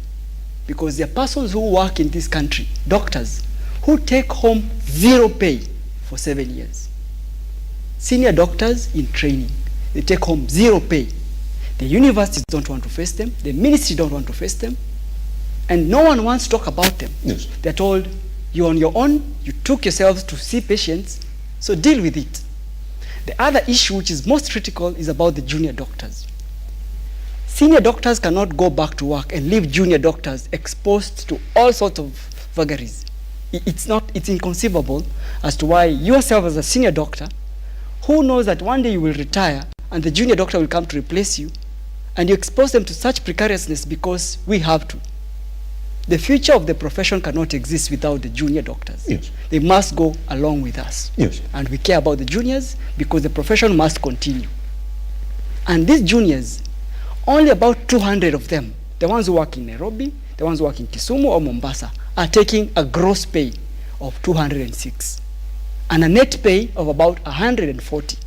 because they are persons who work in this country, doctors, who take home 0 pay for 7 years. Senior doctors in training, they take home 0 pay. The universities don't want to face them, the ministry don't want to face them, and no one wants to talk about them. Yes. They're told, you're on your own, you took yourselves to see patients, so deal with it. The other issue, which is most critical, is about the junior doctors. Senior doctors cannot go back to work and leave junior doctors exposed to all sorts of vagaries. It's inconceivable as to why yourself as a senior doctor, who knows that one day you will retire and the junior doctor will come to replace you, and you expose them to such precariousness because we have to. The future of the profession cannot exist without the junior doctors. Yes. They must go along with us. Yes. And we care about the juniors because the profession must continue. And these juniors, only about 200 of them, the ones who work in Nairobi, the ones who work in Kisumu or Mombasa, are taking a gross pay of 206 and a net pay of about 140.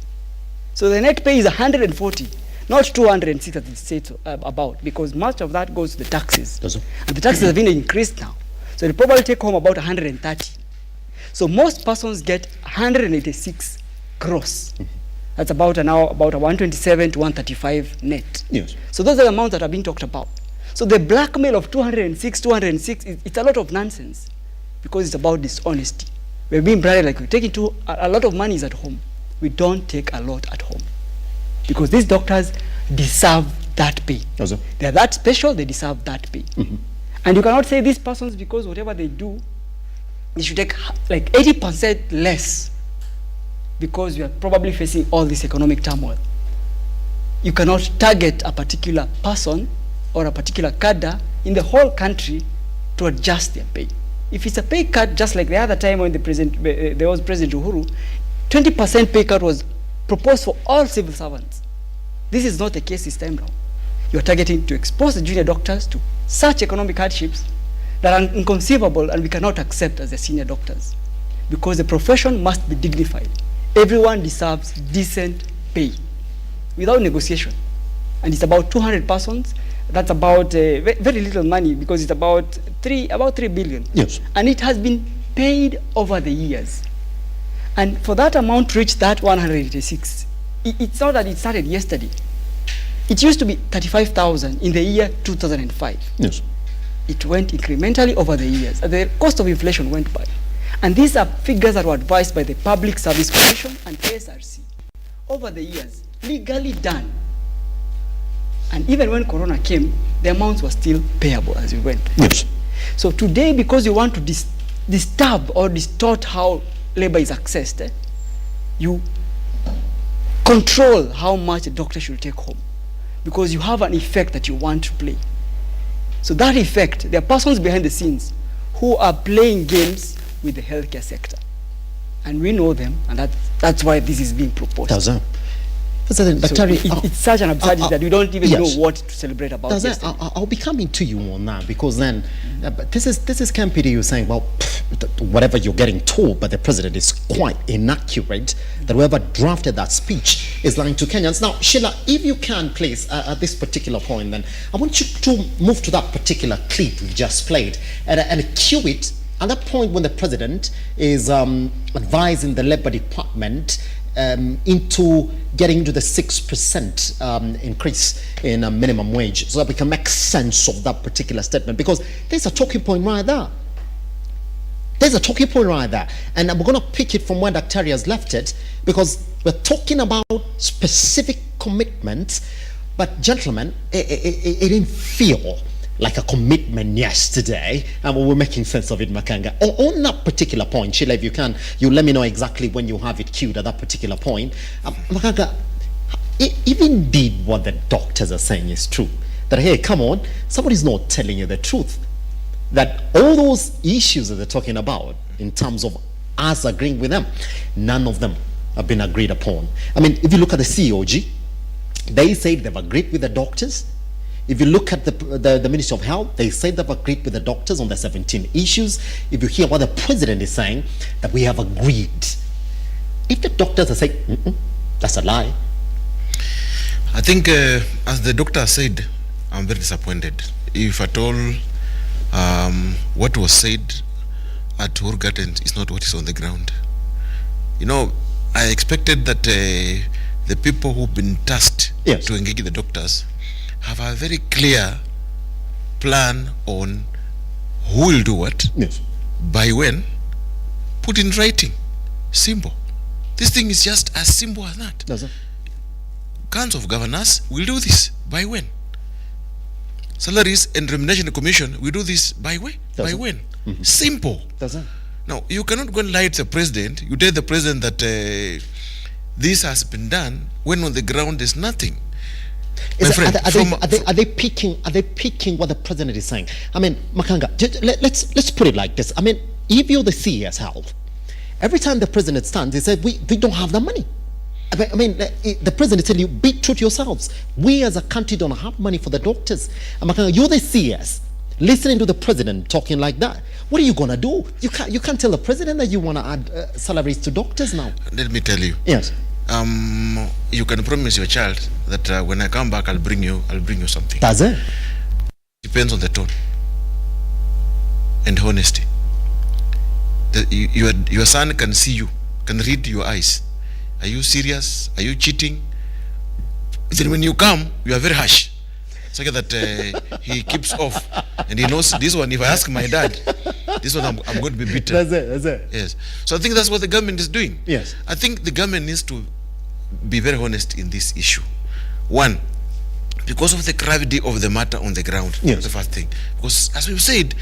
So the net pay is 140, not 206 as it said about, because much of that goes to the taxes. And the taxes have been increased now. So they probably take home about 130. So most persons get 186 gross. That's about a 127 to 135 net. Yes. So those are the amounts that are being talked about. So the blackmail of 206, it's a lot of nonsense because it's about dishonesty. We're being branded like we're taking a lot of money is at home. We don't take a lot at home because these doctors deserve that pay. Also. They're that special, they deserve that pay. And you cannot say these persons because whatever they do, they should take like 80% less because we are probably facing all this economic turmoil. You cannot target a particular person or a particular cadre in the whole country to adjust their pay. If it's a pay cut, just like the other time when there was President Uhuru, 20% pay cut was proposed for all civil servants. This is not the case this time round. You're targeting to expose the junior doctors to such economic hardships that are inconceivable and we cannot accept as the senior doctors because the profession must be dignified. Everyone deserves decent pay without negotiation. And it's about 200 persons. That's about very little money because it's about 3 billion. Yes. And it has been paid over the years. And for that amount to reach that 186, it's not that it started yesterday. It used to be 35,000 in the year 2005. Yes. It went incrementally over the years. And the cost of inflation went by. And these are figures that were advised by the Public Service Commission and SRC over the years, legally done. And even when Corona came, the amounts were still payable as we went. Yes. So today, because you want to disturb or distort how labor is accessed, you control how much a doctor should take home because you have an effect that you want to play. So that effect, there are persons behind the scenes who are playing games with the healthcare sector. And we know them, and that's why this is being proposed. It's such an absurdity that we don't even know what to celebrate about. I'll be coming to you on that because then this is Kempidi, you're saying, well, whatever you're getting told by the president is quite inaccurate, that whoever drafted that speech is lying to Kenyans. Now, Sheila, if you can, please, at this particular point, then I want you to move to that particular clip we just played and cue it at that point when the president is advising the Labour Department into getting into the 6% increase in a minimum wage, so that we can make sense of that particular statement, because there's a talking point right there. There's a talking point right there, and we're going to pick it from where Dr. has left it, because we're talking about specific commitments, but gentlemen, it didn't feel like a commitment yesterday, and we were making sense of it, Makanga. On that particular point, Sheila, if you can, you let me know exactly when you have it queued at that particular point. Makanga, if indeed what the doctors are saying is true, that, hey, come on, somebody's not telling you the truth, that all those issues that they're talking about in terms of us agreeing with them, none of them have been agreed upon. I mean, if you look at the COG, they say they've agreed with the doctors. If you look at the Ministry of Health, they say they've agreed with the doctors on the 17 issues. If you hear what the president is saying, that we have agreed. If the doctors are saying, that's a lie. I think, as the doctor said, I'm very disappointed. If at all, what was said at Uhuru Gardens is not what is on the ground. You know, I expected that the people who've been tasked to engage the doctors have a very clear plan on who will do what, by when, put in writing, simple. This thing is just as simple as that. Does it? Council of Governors will do this by when? Salaries and Remuneration Commission will do this by when? Does by it? when? Mm-hmm. Simple. Does it? Now, you cannot go and lie to the president. You tell the president that this has been done when on the ground there's nothing. Are they picking what the president is saying? I mean, Makanga, let's put it like this. I mean, if you're the CS Health, every time the president stands, he said, we don't have the money. I mean, the president tell you, be true to yourselves. We as a country don't have money for the doctors. And Makanga, you're the CS, listening to the president talking like that. What are you gonna do? You can't tell the president that you want to add salaries to doctors now. Let me tell you. Yes. You can promise your child that when I come back, I'll bring you something. Does it? Depends on the tone and honesty. Your son can see you, can read your eyes. Are you serious? Are you cheating? Then when you come, you are very harsh. So that he keeps off, and he knows this one. If I ask my dad, this one I'm going to be beaten. That's it. Yes. So I think that's what the government is doing. Yes. I think the government needs to be very honest in this issue. One, because of the gravity of the matter on the ground. Yes. The first thing, because as we've said,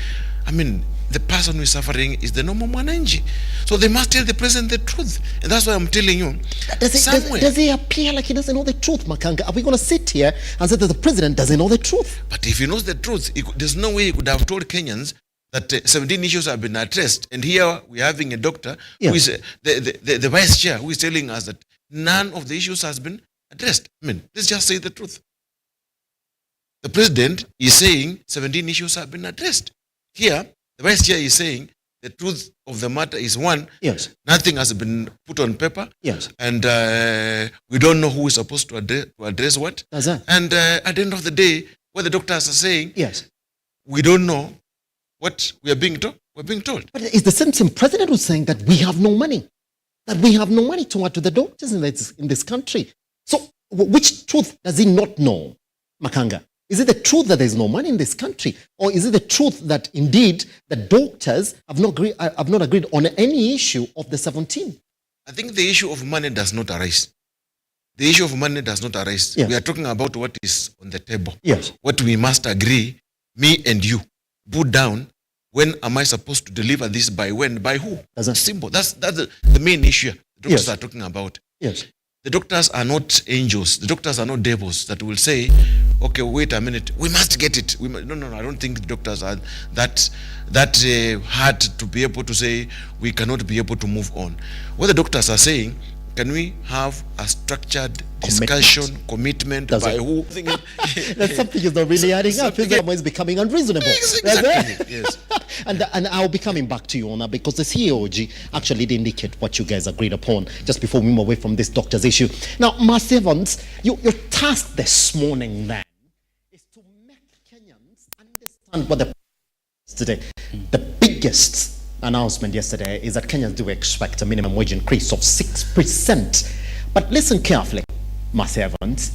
I mean, the person who is suffering is the normal mwananchi. So they must tell the president the truth. And that's why I'm telling you. Does he appear like he doesn't know the truth, Makanga? Are we going to sit here and say that the president doesn't know the truth? But if he knows the truth, there's no way he could have told Kenyans that 17 issues have been addressed. And here we're having a doctor who is the vice chair who is telling us that none of the issues has been addressed. I mean, let's just say the truth. The president is saying 17 issues have been addressed. Here, the vice chair is saying the truth of the matter is one. Yes. Nothing has been put on paper. Yes. And we don't know who is supposed to address what. That's it. And at the end of the day, what the doctors are saying, yes, we don't know what we are being told. We're being told. But it's the same president who's saying that we have no money. That we have no money to add to the doctors in this country. So which truth does he not know, Makanga? Is it the truth that there's no money in this country? Or is it the truth that indeed the doctors have not agreed on any issue of the 17? I think the issue of money does not arise. The issue of money does not arise. Yes. We are talking about what is on the table. Yes. What we must agree, me and you, put down, when am I supposed to deliver this, by when, by who? That's simple. That's the main issue the doctors are talking about. Yes. The doctors are not angels. The doctors are not devils that will say, okay, wait a minute, we must get it. No, I don't think the doctors are that hard to be able to say we cannot be able to move on. What the doctors are saying, can we have a structured discussion, commitment by who? That something is not really adding up. It's becoming unreasonable. Exactly. Yes. And I'll be coming back to you on that, because the CEOG actually did indicate what you guys agreed upon just before we move away from this doctor's issue. Now, Mas Evans, your task this morning then is to make Kenyans understand what the today. The biggest announcement yesterday is that Kenyans do expect a minimum wage increase of 6%. But listen carefully, Mas Evans.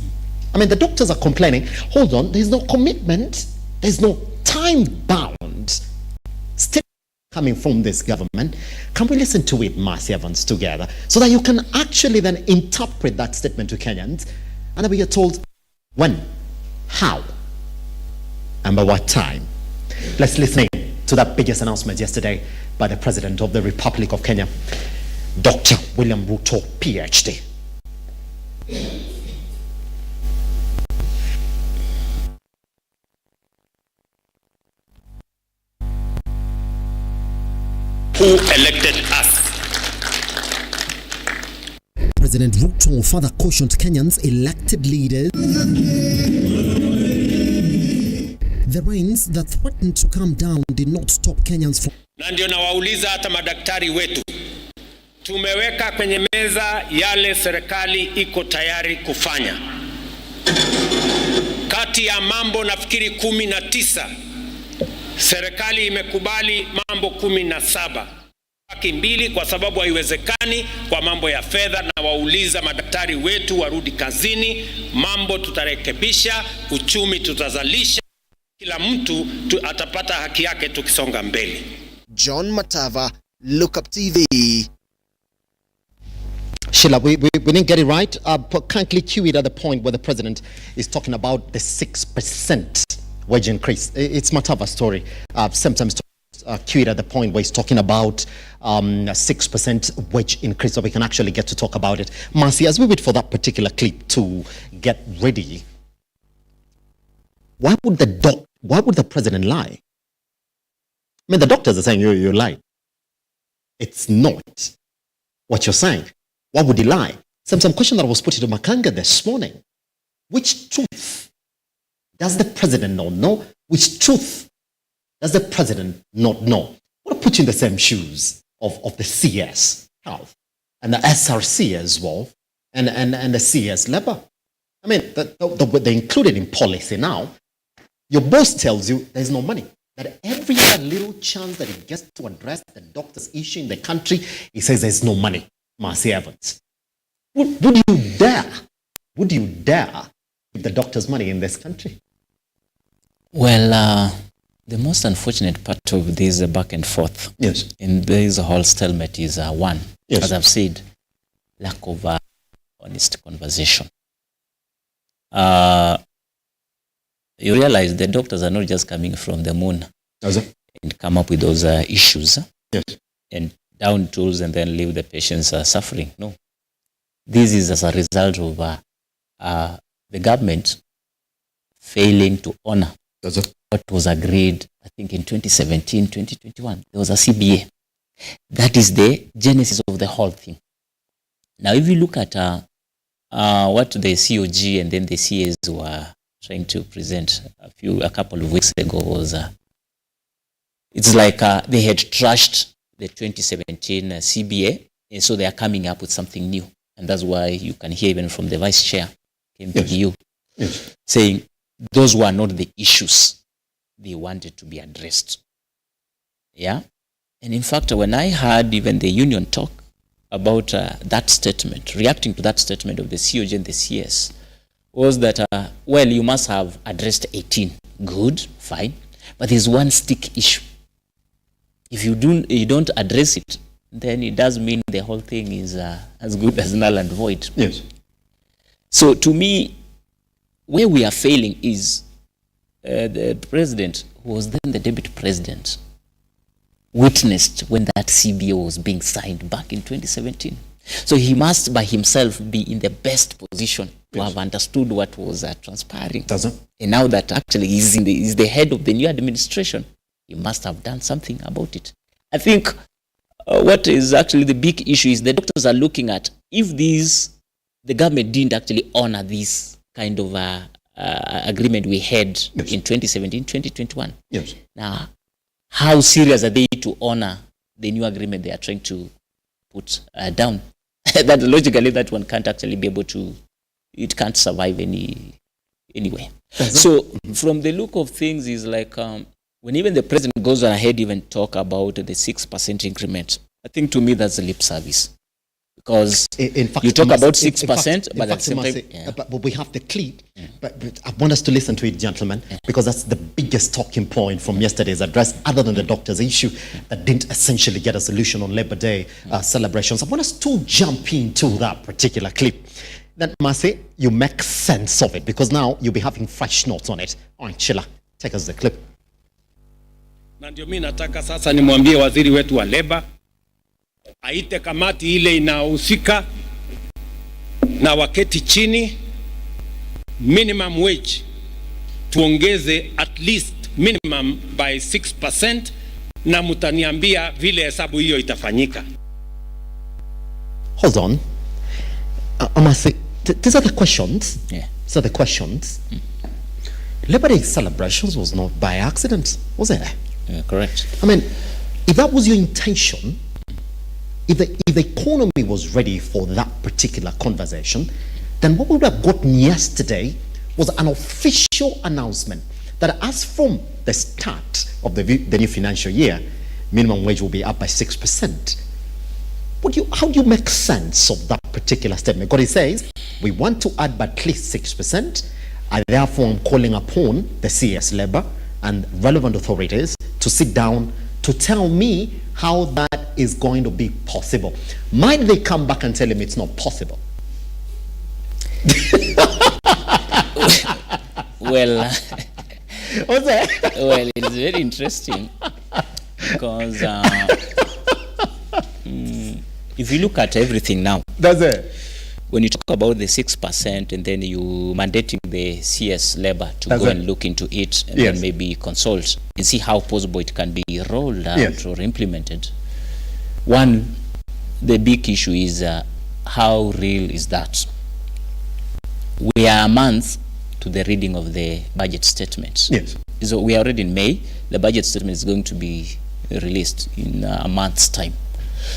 I mean, the doctors are complaining, hold on, there's no commitment, there's no time bound still coming from this government. Can we listen to it, Mas Evans, together, so that you can actually then interpret that statement to Kenyans, and then we get told when, how, and by what time? Let's listen to that biggest announcement yesterday by the President of the Republic of Kenya, Dr. William Ruto, PhD. Who elected us? President Ruto further cautioned Kenyans elected leaders. The rains that threatened to come down did not stop Kenyans from... Na ndio nawauliza hata madaktari wetu, tumeweka kwenye meza yale serikali iko tayari kufanya. Kati ya mambo nafikiri 19, serikali imekubali mambo 17. Baki 2 kwa sababu haiwezekani kwa mambo ya fedha, na wauliza madaktari wetu warudi kazini. Mambo tutarekebisha, uchumi tutazalisha, kila mtu atapata haki yake tukisonga mbele. John Matava, Lookuptv. Sheila, we didn't get it right. Kindly cue it at the point where the president is talking about the 6% wage increase. It's Matava's story. Sometimes cue it at the point where he's talking about 6% wage increase, so we can actually get to talk about it. Marcy, as we wait for that particular clip to get ready, why would the president lie? I mean, the doctors are saying you lied. It's not what you're saying. Why would he lie? Some question that was put into Makanga this morning. Which truth does the president not know? Which truth does the president not know? I want to put you in the same shoes of the CS Health and the SRC as well, and the CS Labor. I mean, they're included in policy now. Your boss tells you there's no money. That every little chance that he gets to address the doctor's issue in the country, he says there's no money. Marcy Evans. Would you dare give the doctors money in this country? Well, the most unfortunate part of this back and forth in this whole stalemate is one, as I've said, lack of honest conversation. You realize the doctors are not just coming from the moon and come up with those issues and down tools and then leave the patients suffering. No. This is as a result of the government failing to honor what was agreed, I think, in 2017, 2021. There was a CBA. That is the genesis of the whole thing. Now, if you look at what the COG and then the CS were trying to present a couple of weeks ago was, it's like they had trashed the 2017 CBA, and so they are coming up with something new. And that's why you can hear even from the vice chair, KMPDU, saying those were not the issues they wanted to be addressed. Yeah? And in fact, when I heard even the union talk about that statement, reacting to that statement of the COG and the CS, was that, well, you must have addressed 18. Good, fine. But there's one stick issue. If you don't address it, then it does mean the whole thing is as good as null and void. Yes. So to me, where we are failing is the president, who was then the deputy president, witnessed when that CBO was being signed back in 2017. So he must by himself be in the best position to have understood what was transpiring. And now that actually he's the head of the new administration, he must have done something about it. I think what is actually the big issue is the doctors are looking at if the government didn't actually honor this kind of agreement we had in 2017, 2021. Yes. Now, how serious are they to honor the new agreement they are trying to put down? That logically that one can't actually be able to, it can't survive anyway. So from the look of things is like, when even the president goes ahead even talk about the 6% increment, I think to me that's a lip service. Because in fact, you talk about 6%, but at the same time... But we have the clip, but I want us to listen to it, gentlemen, because that's the biggest talking point from yesterday's address, other than the doctor's issue that didn't essentially get a solution on Labor Day celebrations. I want us to jump into that particular clip. Then, Marcy, you make sense of it, because now you'll be having fresh notes on it. All right, Sheila, take us the clip. Na ndio mimi nataka sasa nimwambie waziri wetu wa Labor aite kamati ile inahusika na waketi chini, minimum wage tuongeze at least minimum by 6%, na mutaniambia vile hesabu hiyo itafanyika. Hold on. Amasi, these are the questions. These are the questions. Labor Day celebrations was not by accident, was it? Correct. I mean, if that was your intention, if the economy was ready for that particular conversation, then what we would have gotten yesterday was an official announcement that as from the start of the new financial year, minimum wage will be up by 6%. How do you make sense of that particular statement? Because it says, we want to add by at least 6%, and therefore I'm calling upon the CS Labor and relevant authorities to sit down to tell me how that is going to be possible. Might they come back and tell him it's not possible? Well, what's that? Well, it's very interesting because if you look at everything now, that's it. When you talk about the 6% and then you mandating the CS labor to That's go it. and look into it and Yes. then maybe consult and see how possible it can be rolled out Yes. or implemented. One, the big issue is how real is that? We are a month to the reading of the budget statement. Yes. So we are already in May. The budget statement is going to be released in a month's time.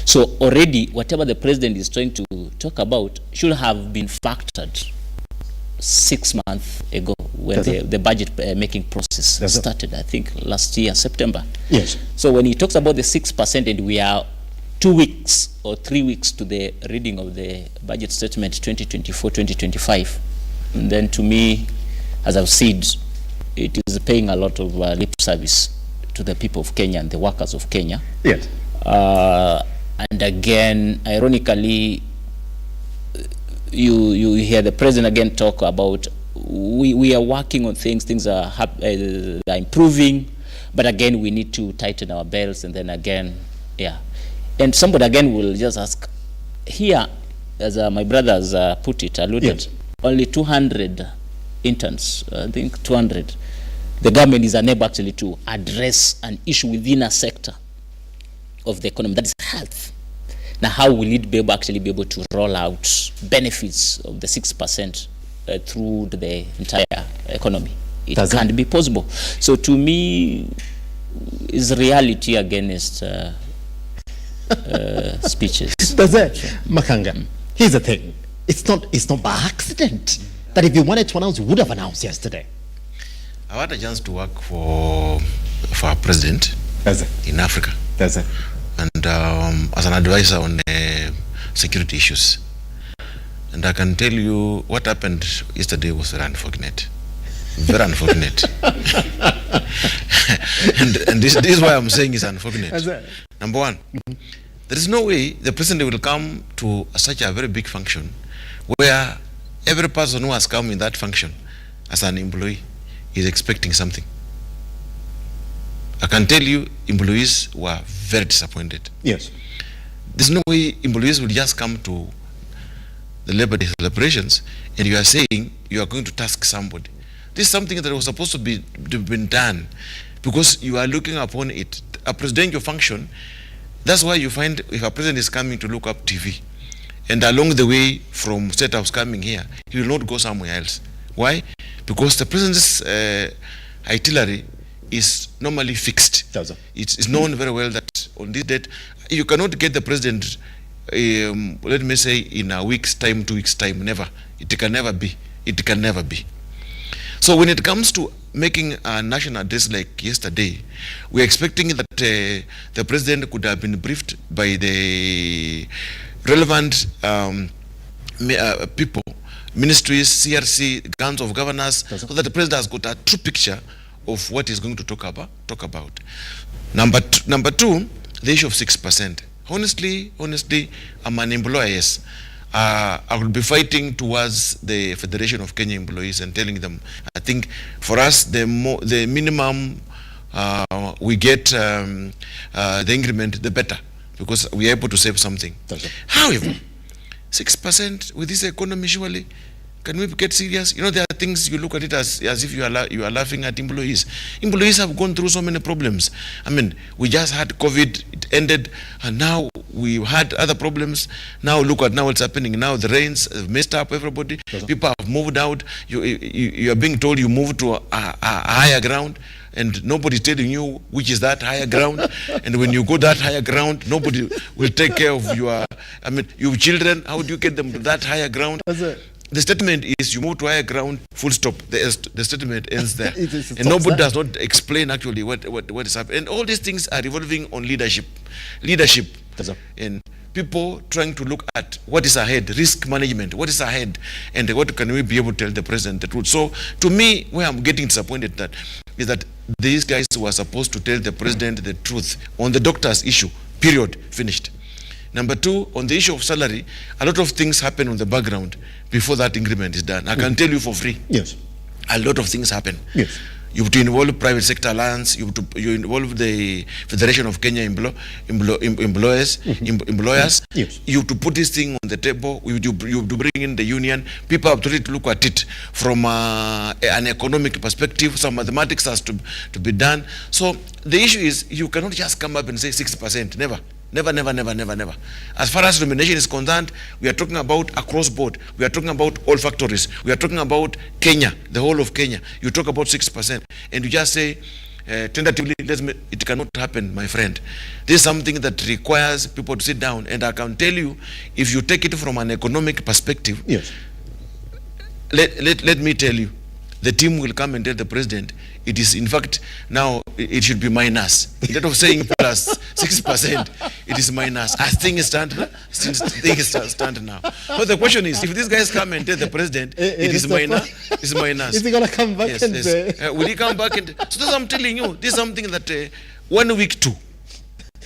So already whatever the president is trying to talk about should have been factored 6 months ago when the budget making process started, I think last year, September. Yes. So when he talks about the 6% and we are 2 weeks or 3 weeks to the reading of the budget statement 2024-2025, and then to me, as I've said, it is paying a lot of lip service to the people of Kenya and the workers of Kenya. Yes. And again, ironically, you hear the president again talk about we are working on things are improving, but again we need to tighten our belts, and then again, yeah. And somebody again will just ask, here, as my brothers put it, alluded, only 200 interns, I think 200. The government is unable actually to address an issue within a sector of the economy, that is health. Now, how will it be able, actually be able to roll out benefits of the 6% through the entire economy? It can't be possible. So to me, is reality against speeches. Does it? Makanga, here's the thing. It's not by accident that if you wanted to announce, you would have announced yesterday. I had a chance to work for a president in Africa. That's it. And as an advisor on security issues. And I can tell you what happened yesterday was very unfortunate. Very unfortunate. and this is why I'm saying it's unfortunate. Number one, there is no way the president will come to such a very big function where every person who has come in that function as an employee is expecting something. I can tell you, employees were very disappointed. Yes. There's no way employees will just come to the Labor Day celebrations and you are saying you are going to task somebody. This is something that was supposed to be been done because you are looking upon it. A presidential function, that's why you find if a president is coming to Lookuptv and along the way from State House coming here, he will not go somewhere else. Why? Because the president's itinerary is normally fixed. It's known very well that on this date, you cannot get the president, let me say, in a week's time, 2 weeks' time, never. It can never be. It can never be. So when it comes to making a national address like yesterday, we're expecting that the president could have been briefed by the relevant people, ministries, CRC, guns of governors, so that the president has got a true picture of what he's going to talk about. Number two, the issue of 6%. Honestly, I'm an employer, yes. I will be fighting towards the Federation of Kenya Employees and telling them, I think for us, the minimum we get the increment, the better, because we are able to save something. However, 6% with this economy, surely, can we get serious? You know, there are things you look at it as if you are laughing at employees. Employees have gone through so many problems. I mean, we just had COVID, it ended, and now we had other problems. Now look at now what's happening. Now the rains have messed up everybody. People have moved out. You are being told you move to a higher ground, and nobody's telling you which is that higher ground. And when you go that higher ground, nobody will take care of your children. How do you get them to that higher ground? The statement is you move to higher ground, full stop. The statement ends there. And nobody does not explain actually what is happening. And all these things are revolving on leadership. And people trying to look at what is ahead, risk management, what is ahead, and what can we be able to tell the president the truth. So to me, where I'm getting disappointed that is that these guys were supposed to tell the president the truth on the doctors issue, period, finished. Number two, on the issue of salary, a lot of things happen on the background before that increment is done. I can tell you for free. Yes. A lot of things happen. Yes. You have to involve private sector alliance. You involve the Federation of Kenya employers. Yes. You have to put this thing on the table. You have to bring in the union. People have to really look at it from an economic perspective. Some mathematics has to be done. So the issue is you cannot just come up and say 6%. Never. Never, never, never, never, never. As far as remuneration is concerned, we are talking about across board. We are talking about all factories. We are talking about Kenya, the whole of Kenya. You talk about 6%, and you just say, tentatively, it cannot happen, my friend. This is something that requires people to sit down, and I can tell you, if you take it from an economic perspective, yes. Let me tell you, the team will come and tell the president, it is in fact, now it should be minus. Instead of saying plus 6%, it is minus. As things stand now. But the question is, if these guys come and tell the president, it is minus, it's minus. Is he going to come back yes, and yes. say? Will he come back and, so that's I'm telling you, this is something that 1 week too.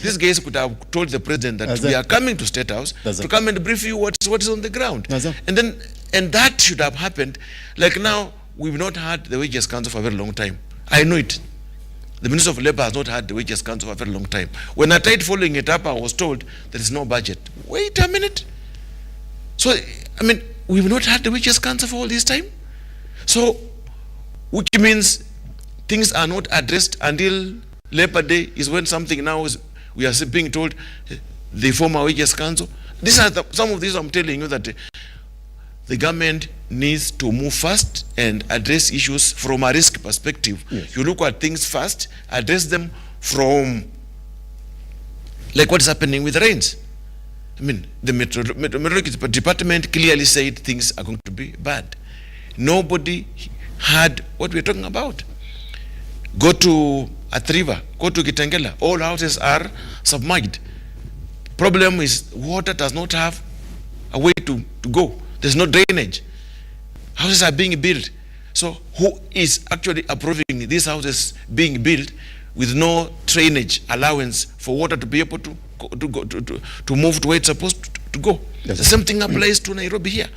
These guys could have told the president that we are coming to State House to come and brief you what is on the ground. And that should have happened. Like now, we've not had the Wages Council for a very long time. I know it. The Minister of Labour has not had the Wages Council for a very long time. When I tried following it up, I was told there is no budget. Wait a minute. So, I mean, we've not had the Wages Council for all this time. So, which means things are not addressed until Labour Day is when something now is, we are being told they form a Wages Council. These are some of these I'm telling you that the government needs to move fast and address issues from a risk perspective. Yes. You look at things fast, address them from, like what's happening with the rains. I mean, the meteorological department clearly said things are going to be bad. Nobody had what we're talking about. Go to Athi River, go to Kitengela, all houses are submerged. Problem is water does not have a way to go. There's no drainage. Houses are being built. So who is actually approving these houses being built with no drainage allowance for water to be able to move to where it's supposed to go? The same thing applies to Nairobi here.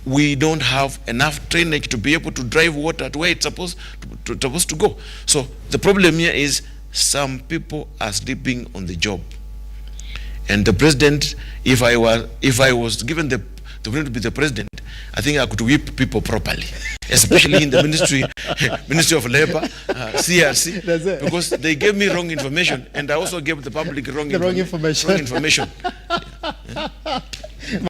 We don't have enough drainage to be able to drive water to where it's supposed to go. So the problem here is some people are sleeping on the job. And the president, if I was given the opportunity to be the president, I think I could whip people properly, especially in the Ministry of Labour, CRC, because they gave me wrong information, and I also gave the public wrong information.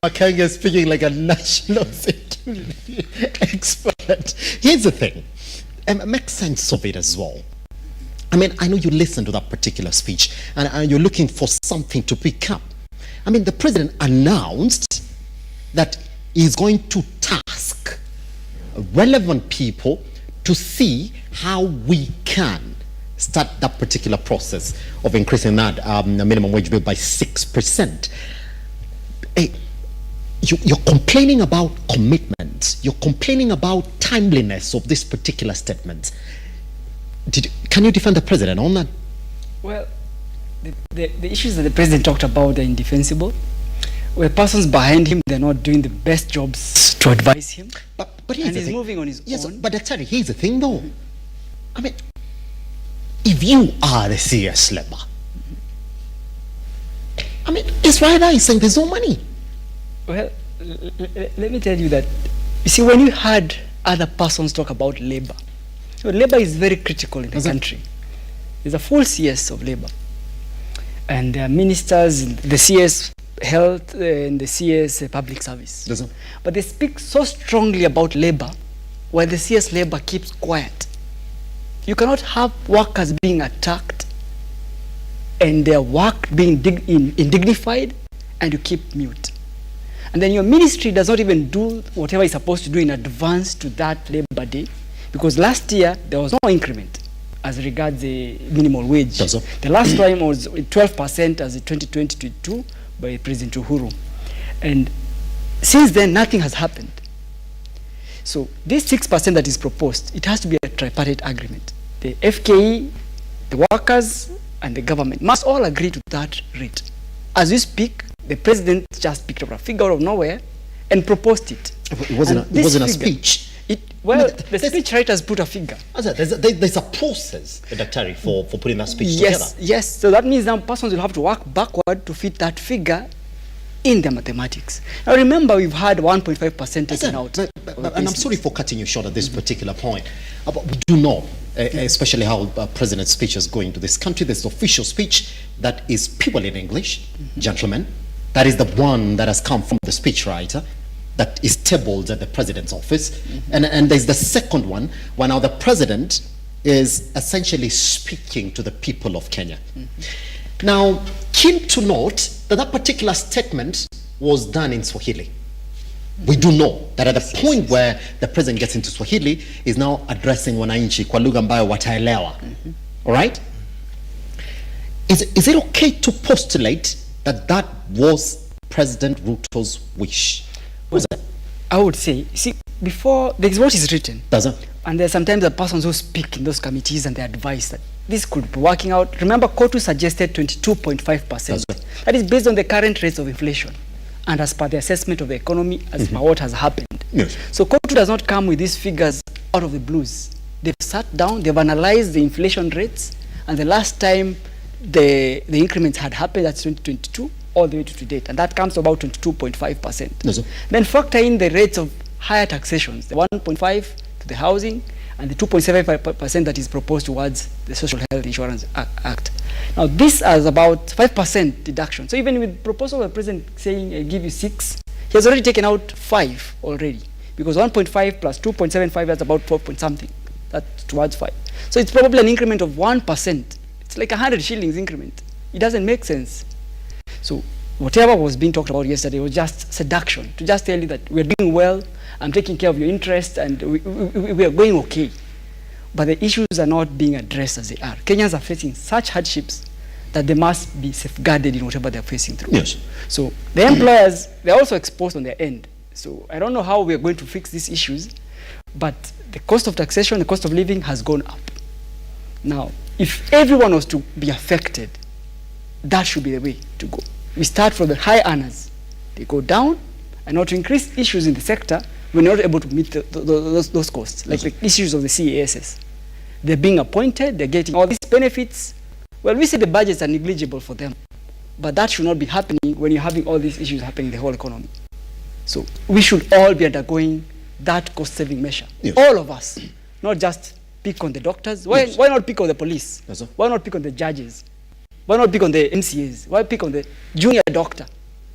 Makenga is speaking like a national security expert. Here's the thing, make sense of it as well. I mean, I know you listened to that particular speech, and you're looking for something to pick up. I mean, the president announced that he's going to task relevant people to see how we can start that particular process of increasing that minimum wage bill by 6%. Hey, you're complaining about commitment. You're complaining about timeliness of this particular statement. Can you defend the president on that? Well, the issues that the president talked about are indefensible. Where persons behind him, they're not doing the best jobs to advise him. But he's moving on his own. Yes, but actually, here's the thing though. I mean, if you are the CS Labour, I mean, it's right there saying there's no money. Well, let me tell you that, you see, when you heard other persons talk about Labour, Labour is very critical in the country. There's a full CS of Labour. And ministers, the CS Health and the CS Public Service. But they speak so strongly about Labour while the CS Labour keeps quiet. You cannot have workers being attacked and their work being indignified and you keep mute. And then your ministry does not even do whatever it's supposed to do in advance to that Labour Day, because last year there was no increment as regards the minimum wage. The last time was 12% as the 2022, by President Uhuru. And since then, nothing has happened. So this 6% that is proposed, it has to be a tripartite agreement. The FKE, the workers, and the government must all agree to that rate. As we speak, the president just picked up a figure out of nowhere and proposed it. It wasn't a speech. The speech writers put a figure. There's a process, Dr. for putting that speech together. Yes. So that means that persons will have to work backward to fit that figure in the mathematics. Now remember, we've had 1.5% taken out. And I'm sorry for cutting you short at this particular point. But we do know, especially how President's speech is going to this country. There's the official speech that is purely in English, gentlemen. That is the one that has come from the speechwriter, that is tabled at the President's office. And there's the second one, where now the President is essentially speaking to the people of Kenya. Now, keen to note that that particular statement was done in Swahili. We do know that at the point where the president gets into Swahili, is now addressing wananchi kwa lugha ambayo wataelewa. All right? Is it okay to postulate that that was President Ruto's wish? Was it? I would say, see, before, the what is written. Does it? And there's sometimes the persons who speak in those committees and they advise that this could be working out. Remember, Kotu suggested 22.5%. That is based on the current rates of inflation and as per the assessment of the economy as per what has happened. Yes. So Kotu does not come with these figures out of the blues. They've sat down, they've analyzed the inflation rates, and the last time the increments had happened, that's 2022, all the way to date, and that comes to about 22.5%. Yes, sir. Then factor in the rates of higher taxations, the 1.5 to the housing, and the 2.75% that is proposed towards the Social Health Insurance Act. Now, this is about 5% deduction. So even with proposal of the president saying, I give you 6, he has already taken out 5 already, because 1.5 plus 2.75, that's about 4 point something. That's towards 5. So it's probably an increment of 1%. It's like 100 shillings increment. It doesn't make sense. So whatever was being talked about yesterday was just seduction, to just tell you that we're doing well, I'm taking care of your interest, and we are going okay. But the issues are not being addressed as they are. Kenyans are facing such hardships that they must be safeguarded in whatever they're facing through. Yes. So the employers, they're also exposed on their end. So I don't know how we're going to fix these issues, but the cost of taxation, the cost of living has gone up. Now, if everyone was to be affected, that should be the way to go. We start from the high earners. They go down, and not to increase issues in the sector, we're not able to meet those costs, like the issues of the CASs. They're being appointed, they're getting all these benefits. Well, we say the budgets are negligible for them, but that should not be happening when you're having all these issues happening in the whole economy. So we should all be undergoing that cost-saving measure. Yes. All of us, not just pick on the doctors. Why not pick on the police? Yes, why not pick on the judges? Why not pick on the MCAs? Why pick on the junior doctor?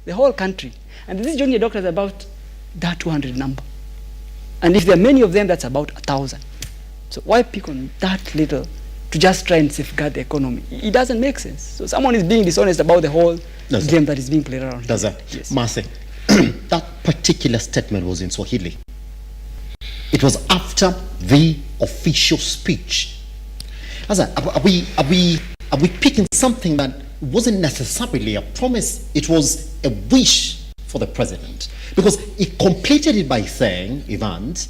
The whole country. And this junior doctor is about that 200 number. And if there are many of them, that's about 1,000. So why pick on that little to just try and safeguard the economy? It doesn't make sense. So someone is being dishonest about the whole game that is being played around. Does that? Yes. Marcy, that particular statement was in Swahili. It was after the official speech. Are we picking something that wasn't necessarily a promise? It was a wish for the president, because he completed it by saying, Evans,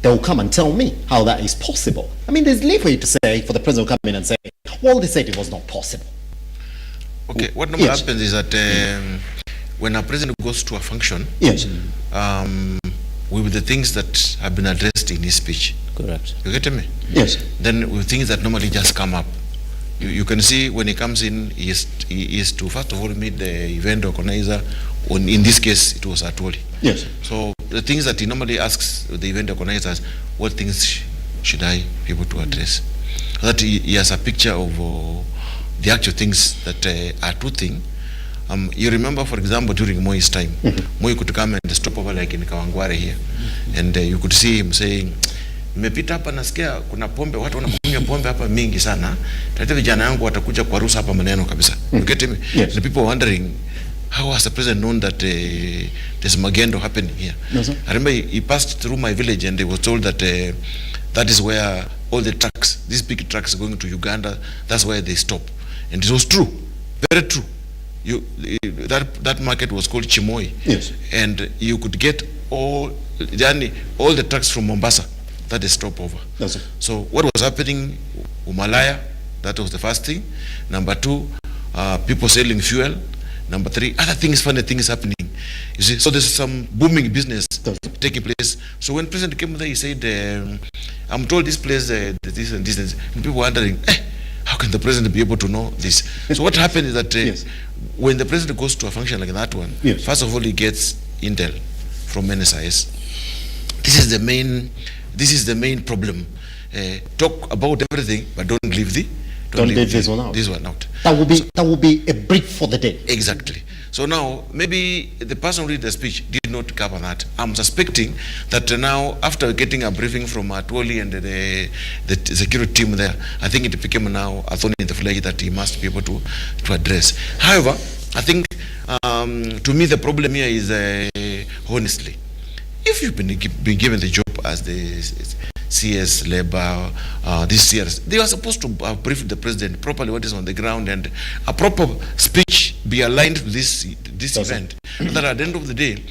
they will come and tell me how that is possible. I mean, there's leeway to say, for the president to come in and say, well, they said it was not possible. Okay, what normally happens is that when a president goes to a function, yes, with the things that have been addressed in his speech. Correct. You get me? Yes. Then with things that normally just come up. You can see when he comes in, he is to first of all meet the event organizer. In this case, it was Atwoli. Yes. So the things that he normally asks the event organizers, what things should I be able to address? So that he has a picture of the actual things that are two things. You remember, for example, during Moi's time, Moi could come and stop over like in Kawangware here, and you could see him saying, nimepita hapa nasikia kuna pombe, watu wanakunywa pombe hapa mingi sana. Tata vijana yangu watakuja kwa ruhusa hapa maneno kabisa. You get me? Yes. The people wondering, how has the president known that there's magendo happening here? No, sir. I remember he passed through my village and they were told that that is where all the trucks, these big trucks going to Uganda, that's where they stop. And it was true, very true. that market was called Chimoi. Yes. And you could get all the trucks from Mombasa. That is stopover. That's it. So what was happening? Umalaya, that was the first thing. Number 2, people selling fuel. Number 3, other things, funny things happening. You see, so there's some booming business taking place. So when President came there, he said, I'm told this place, this and this, and people were wondering, how can the President be able to know this? So what happened is that when the President goes to a function like that one, first of all, he gets intel from NSIS. This is the main problem. Talk about everything, but don't leave this one out. That will be a brief for the day. Exactly. So now, maybe the person who read the speech did not cover that. I'm suspecting that now, after getting a briefing from Atwoli and the security team there, I think it became now a thorn in the flesh that he must be able to address. However, I think, to me, the problem here is, honestly, if you've been given the job as the CS Labor, this year, they are supposed to brief the president properly what is on the ground, and a proper speech be aligned to this event. That at the end of the day,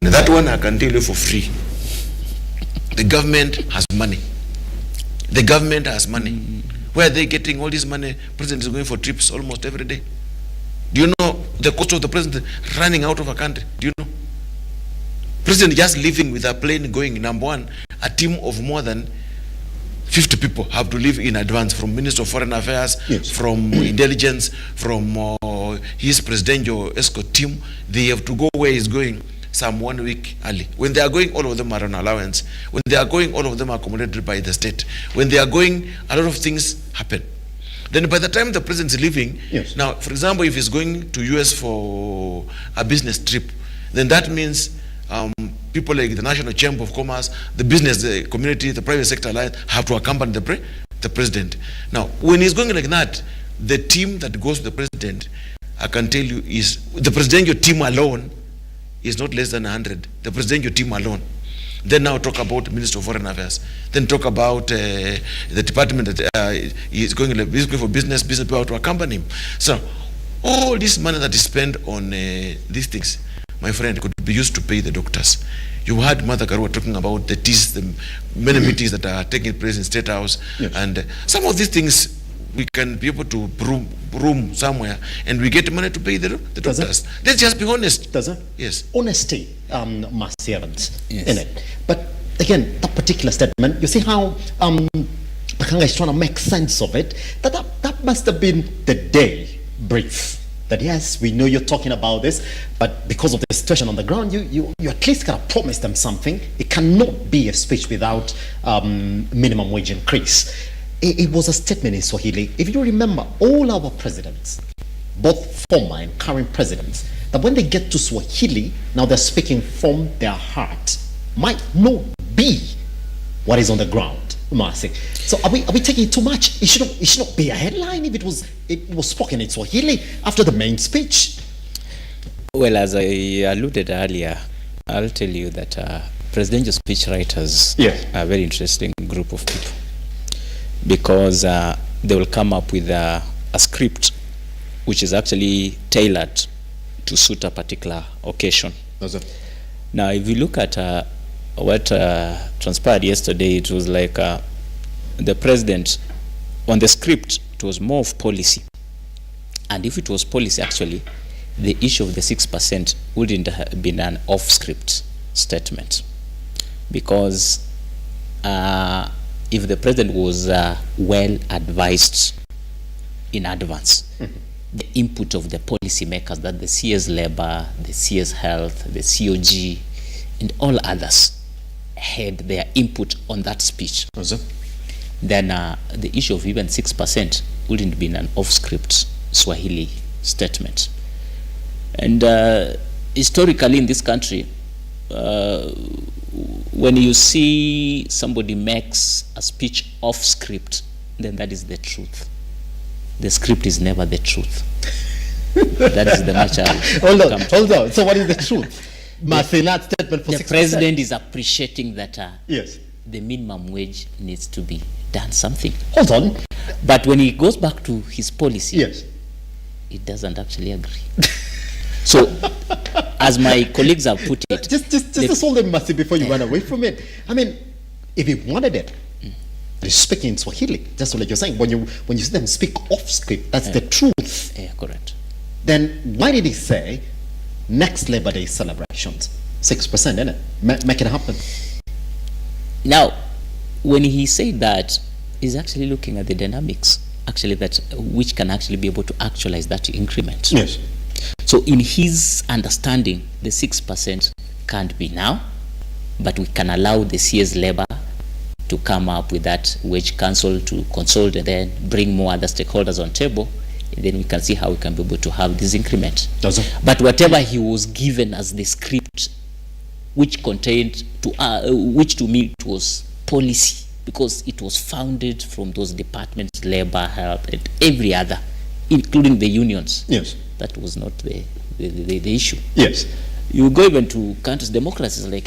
that one I can tell you for free. The government has money. The government has money. Where are they getting all this money? President is going for trips almost every day. Do you know the cost of the president running out of a country? Do you know? President just living with a plane going, number 1, a team of more than 50 people have to leave in advance, from Minister of Foreign Affairs, from intelligence, from his presidential escort team. They have to go where he's going some 1 week early. When they are going, all of them are on allowance. When they are going, all of them are accommodated by the state. When they are going, a lot of things happen. Then by the time the president is leaving, now, for example, if he's going to US for a business trip, then that means people like the National Chamber of Commerce, the business the community, the private sector alliance have to accompany the president. Now, when he's going like that, the team that goes to the president, I can tell you, is the presidential team alone is not less than 100. The presidential team alone. Then now talk about Minister of Foreign Affairs. Then talk about the department that is going for business people to accompany him. So all this money that is spent on these things, my friend, could be used to pay the doctors. You heard Mother Karua talking about the many meetings that are taking place in State House, and some of these things we can be able to room somewhere, and we get money to pay the doctors. Let's just be honest. Does it? Yes. Honesty, Master Evans, in it. But again, that particular statement, you see how Bakanga is trying to make sense of it. That must have been the day brief. That yes, we know you're talking about this, but because of the situation on the ground, you at least gotta promise them something. It cannot be a speech without minimum wage increase. It was a statement in Swahili. If you remember, all our presidents, both former and current presidents, that when they get to Swahili, now they're speaking from their heart. Might not be what is on the ground, Marcy. So are we taking it too much? It should not be a headline if it was spoken in Swahili after the main speech. Well, as I alluded earlier, I'll tell you that presidential speech writers are a very interesting group of people, because they will come up with a script which is actually tailored to suit a particular occasion. Now, if you look at what transpired yesterday, it was like the president, on the script, it was more of policy. And if it was policy, actually, the issue of the 6% wouldn't have been an off-script statement. Because if the president was well advised in advance, the input of the policy makers, that the CS Labor, the CS Health, the COG, and all others had their input on that speech, then the issue of even 6% wouldn't have been an off-script Swahili statement. And historically in this country, when you see somebody makes a speech off-script, then that is the truth. The script is never the truth. That is the much. Hold on. So what is the truth? Statement for the 6%. President is appreciating that yes, the minimum wage needs to be done something. Hold on. But when he goes back to his policy, yes, he doesn't actually agree. So, as my colleagues have put it, just hold on, Mercy, before you run away from it. I mean, if he wanted it, he's speaking in Swahili, just like you're saying. When you see them speak off script, that's the truth. Yeah, correct. Then why did he say next Labor Day celebrations 6%? Isn't it? Make it happen. Now, when he said that, he's actually looking at the dynamics, actually that which can actually be able to actualize that increment. Yes. So in his understanding, the 6% can't be now, but we can allow the CS Labor to come up with that wage council to consult and then bring more other stakeholders on table, and then we can see how we can be able to have this increment. But whatever he was given as the script, which contained which to me it was policy, because it was founded from those departments, labor, health, and every other, including the unions. Yes. That was not the issue. Yes. You go even to countries, democracies like...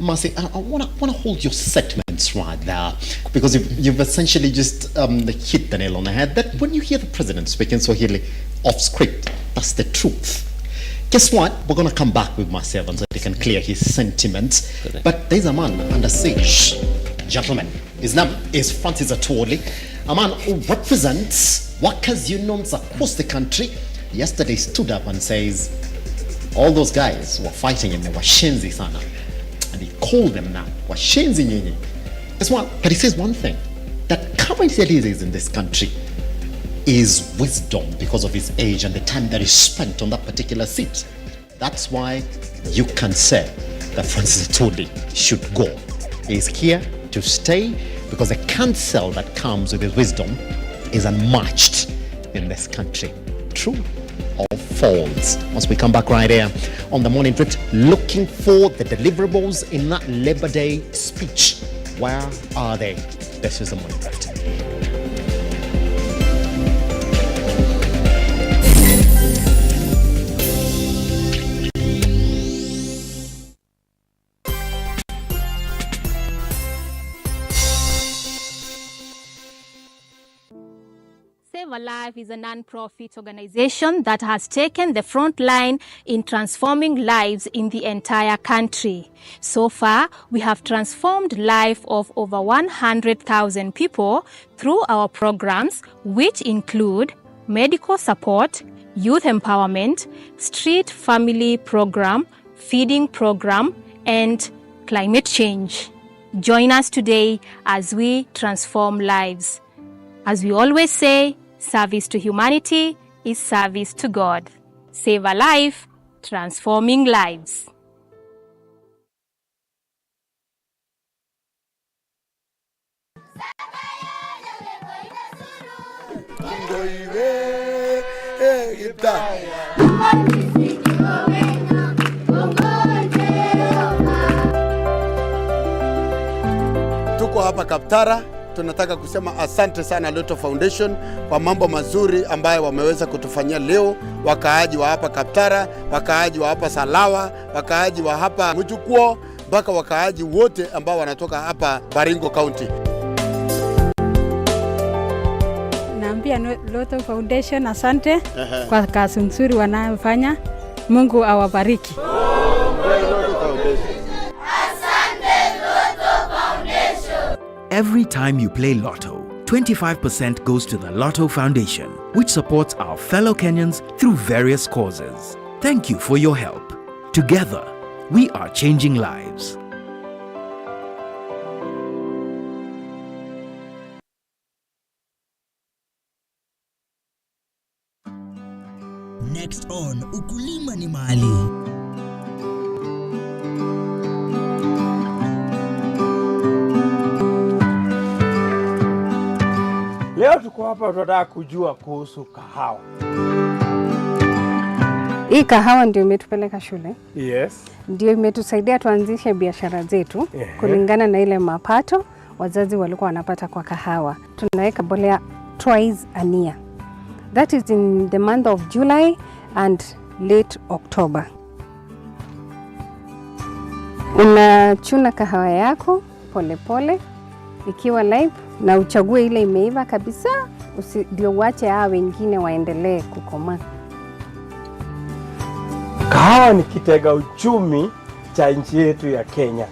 Mercy, I want to hold your statements right there, because you've essentially just hit the nail on the head, that when you hear the president speaking Swahili off script, that's the truth. Guess what? We're going to come back with Mercy Evans so he can clear his sentiments. Correct. But there's a man under siege. Gentlemen, his name is Francis Atwoli, a man who represents workers' unions across the country. Yesterday stood up and says, all those guys who were fighting him, they were shenzi sana. And he called them now, washenzi nyinyi. Guess what? But he says one thing, that currency that is in this country is wisdom because of his age and the time that he spent on that particular seat. That's why you can say that Francis Atwoli should go. He's here to stay because the counsel that comes with his wisdom is unmatched in this country. True or false? Once we come back right here on the Morning Drift, looking for the deliverables in that Labor Day speech. Where are they? This is the Morning Drift. Save a Life is a non-profit organization that has taken the front line in transforming lives in the entire country. So far, we have transformed life of over 100,000 people through our programs, which include medical support, youth empowerment, street family program, feeding program, and climate change. Join us today as we transform lives. As we always say, service to humanity is service to God. Save a life, transforming lives. Tuko hapa Kaptara. Tunataka kusema asante sana Loto Foundation kwa mambo mazuri ambayo wameweza kutufanyia leo. Wakaaji wa hapa Kaptara, wakaaji wa hapa Salawa, wakaaji wa hapa Mujukuo, mpaka wakaaji wote ambao wanatoka hapa Baringo County. Naambia Loto Foundation asante kwa kazi nzuri wanayofanya. Mungu awabariki. Foundation. Every time you play Lotto, 25% goes to the Lotto Foundation, which supports our fellow Kenyans through various causes. Thank you for your help. Together, we are changing lives. Next on Ukulima ni Mali. Leo tuko hapa tunataka kujua kuhusu kahawa. Hii kahawa ndio imetupeleka shule. Yes. Ndio imetusaidia tuanzishe biashara zetu kulingana na ile mapato wazazi walikuwa wanapata kwa kahawa. Tunaweka mbolea twice a year. That is in the month of July and late October. Unachuna kahawa yako pole pole ikiwa live na uchague ile imeiva kabisa, ndio uache hao wengine waendelee kukomaa. Kahawa ni kitega uchumi cha nchi yetu ya Kenya.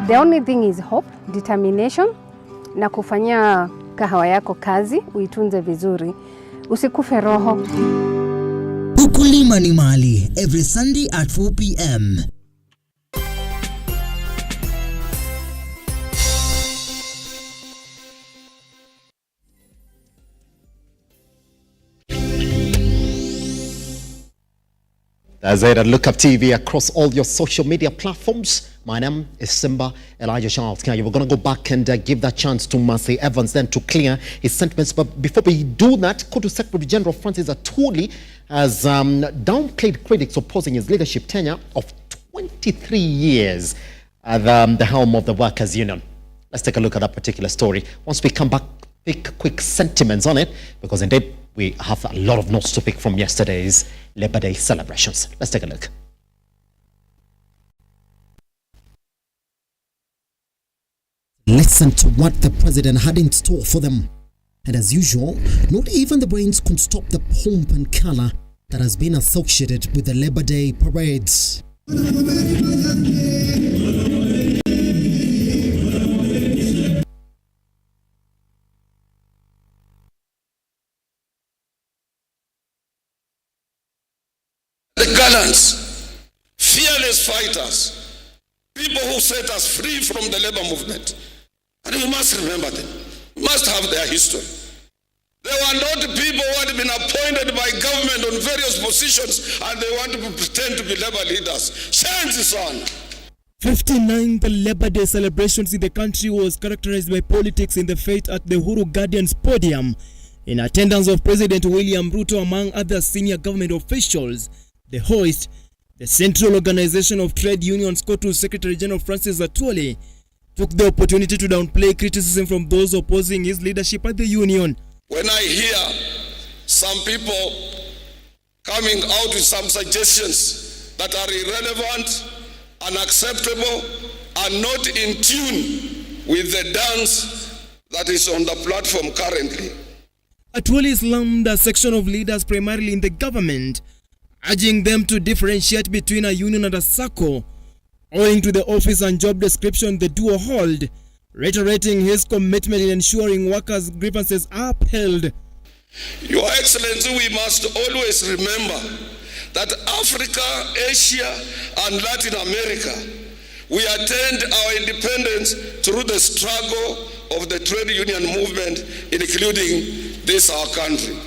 The only thing is hope, determination na kufanya kahawa yako kazi, uitunze vizuri, usikufe roho. Ukulima ni Mali, every Sunday at 4 p.m. That's it at Lookuptv across all your social media platforms. My name is Simba Elijah Charles Kenya. We're going to go back and give that chance to Massey Evans then to clear his sentiments. But before we do that, Kotu Secretary General Francis Atwoli has downplayed critics opposing his leadership tenure of 23 years at the helm of the Workers' Union. Let's take a look at that particular story. Once we come back, pick quick sentiments on it, because indeed we have a lot of notes to pick from yesterday's Labor Day celebrations. Let's take a look. Listen to what the president had in store for them. And as usual, not even the brains could stop the pomp and color that has been associated with the Labor Day parades. The gallants, fearless fighters, people who set us free from the labor movement. And we must remember them. We must have their history. They were not people who had been appointed by government on various positions and they want to pretend to be labor leaders. Change is on. 59th Labor Day celebrations in the country was characterized by politics in the fete at the Uhuru Gardens podium. In attendance of President William Ruto among other senior government officials, the host, the Central Organization of Trade Unions Kotu Secretary General Francis Atwoli, took the opportunity to downplay criticism from those opposing his leadership at the union. When I hear some people coming out with some suggestions that are irrelevant, unacceptable, and not in tune with the dance that is on the platform currently. Atwoli slammed a section of leaders primarily in the government, urging them to differentiate between a union and a SACCO, owing to the office and job description the duo hold, reiterating his commitment in ensuring workers' grievances are upheld. Your Excellency, we must always remember that Africa, Asia, and Latin America, we attained our independence through the struggle of the trade union movement, including this our country.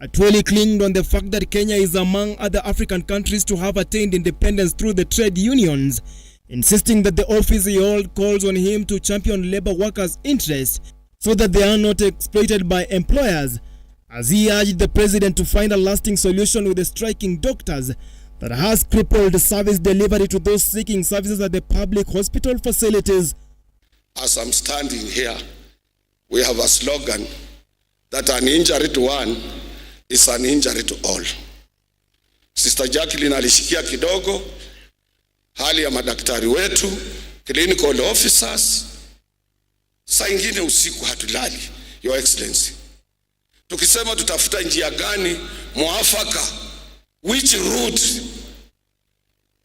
Atwoli clinged on the fact that Kenya is among other African countries to have attained independence through the trade unions, insisting that the office he holds calls on him to champion labor workers' interests so that they are not exploited by employers, as he urged the president to find a lasting solution with the striking doctors that has crippled service delivery to those seeking services at the public hospital facilities. As I'm standing here, we have a slogan that an injury to one is an injury to all. Sister Jacqueline alishikia kidogo hali ya madaktari wetu, clinical officers. Saa ingine usiku hatulali, Your Excellency. Tukisema tutafuta njia gani mwafaka, which route,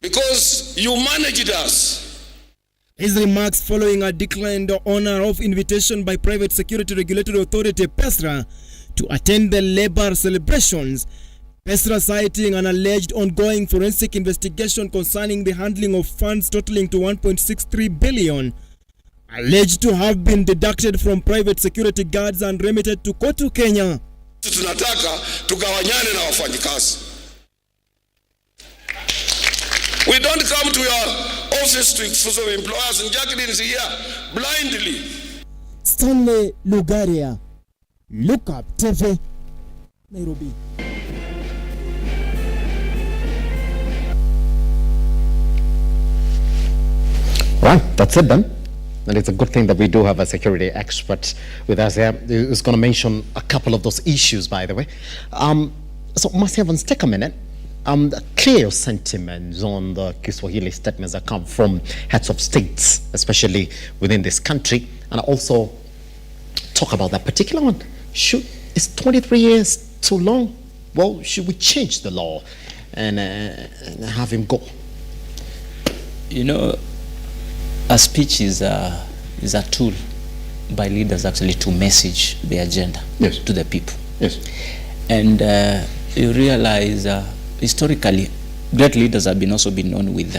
because you managed us. His remarks following a declined honor of invitation by Private Security Regulatory Authority PESRA to attend the labor celebrations. PESRA citing an alleged ongoing forensic investigation concerning the handling of funds totaling to 1.63 billion, alleged to have been deducted from private security guards and remitted to Kotu Kenya. Tunataka tugawanyane na wafanyikazi. We don't come to your office to excuse of employers, and Jacqueline is here blindly. Stanley Lugaria, Lookuptv, Nairobi. Right, that's it then. And it's a good thing that we do have a security expert with us here who's going to mention a couple of those issues, by the way. So, Mr. Evans, take a minute. Clear your sentiments on the Kiswahili statements that come from heads of states, especially within this country, and also talk about that particular one. Is 23 years too long? Well, should we change the law and have him go? You know, a speech is a tool by leaders actually to message the agenda to the people. Yes. And you realize historically, great leaders have also been known with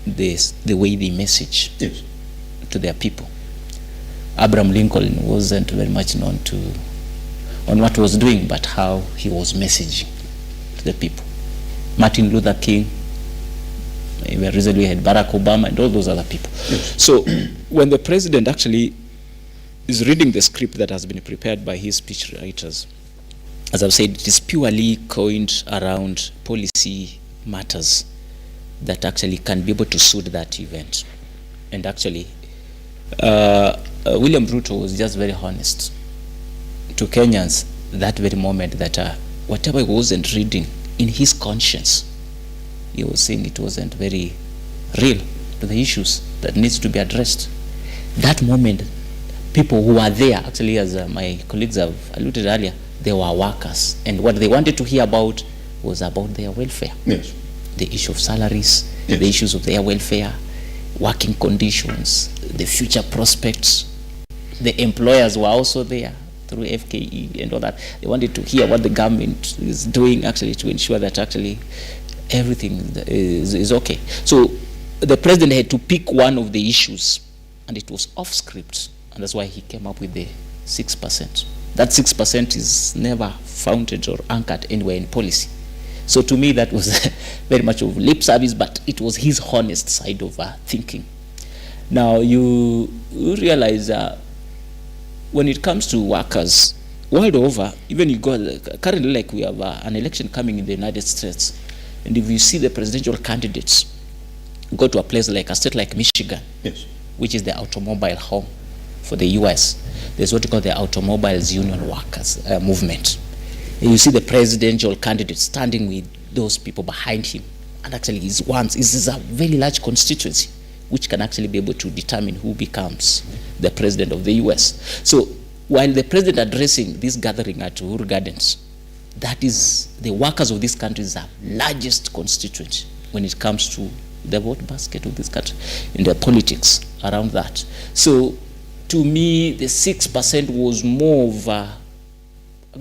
the way they message to their people. Abraham Lincoln wasn't very much known on what he was doing, but how he was messaging to the people. Martin Luther King, we recently had Barack Obama and all those other people. Yes. So when the president actually is reading the script that has been prepared by his speech writers, as I've said, it is purely coined around policy matters that actually can be able to suit that event. And actually, William Ruto was just very honest to Kenyans that very moment that whatever he wasn't reading in his conscience, he was saying it wasn't very real to the issues that needs to be addressed. That moment, people who were there, actually, as my colleagues have alluded earlier, they were workers, and what they wanted to hear about was about their welfare. Yes. The issue of salaries, the issues of their welfare, working conditions, the future prospects. The employers were also there through FKE and all that. They wanted to hear what the government is doing actually to ensure that actually everything is okay. So the president had to pick one of the issues, and it was off script, and that's why he came up with the 6%. That 6% is never founded or anchored anywhere in policy. So to me, that was very much of lip service, but it was his honest side of thinking. Now you realize when it comes to workers world over, even you go currently, like we have an election coming in the United States, and if you see the presidential candidates go to a place like a state like Michigan, which is the automobile home for the US, there's what you call the Automobiles Union Workers movement. And you see the presidential candidate standing with those people behind him, and actually this is a very large constituency which can actually be able to determine who becomes the president of the US. So while the president addressing this gathering at Uhuru Gardens, that is the workers of this country is the largest constituency when it comes to the vote basket of this country, in the politics around that. So to me, the 6% was more of a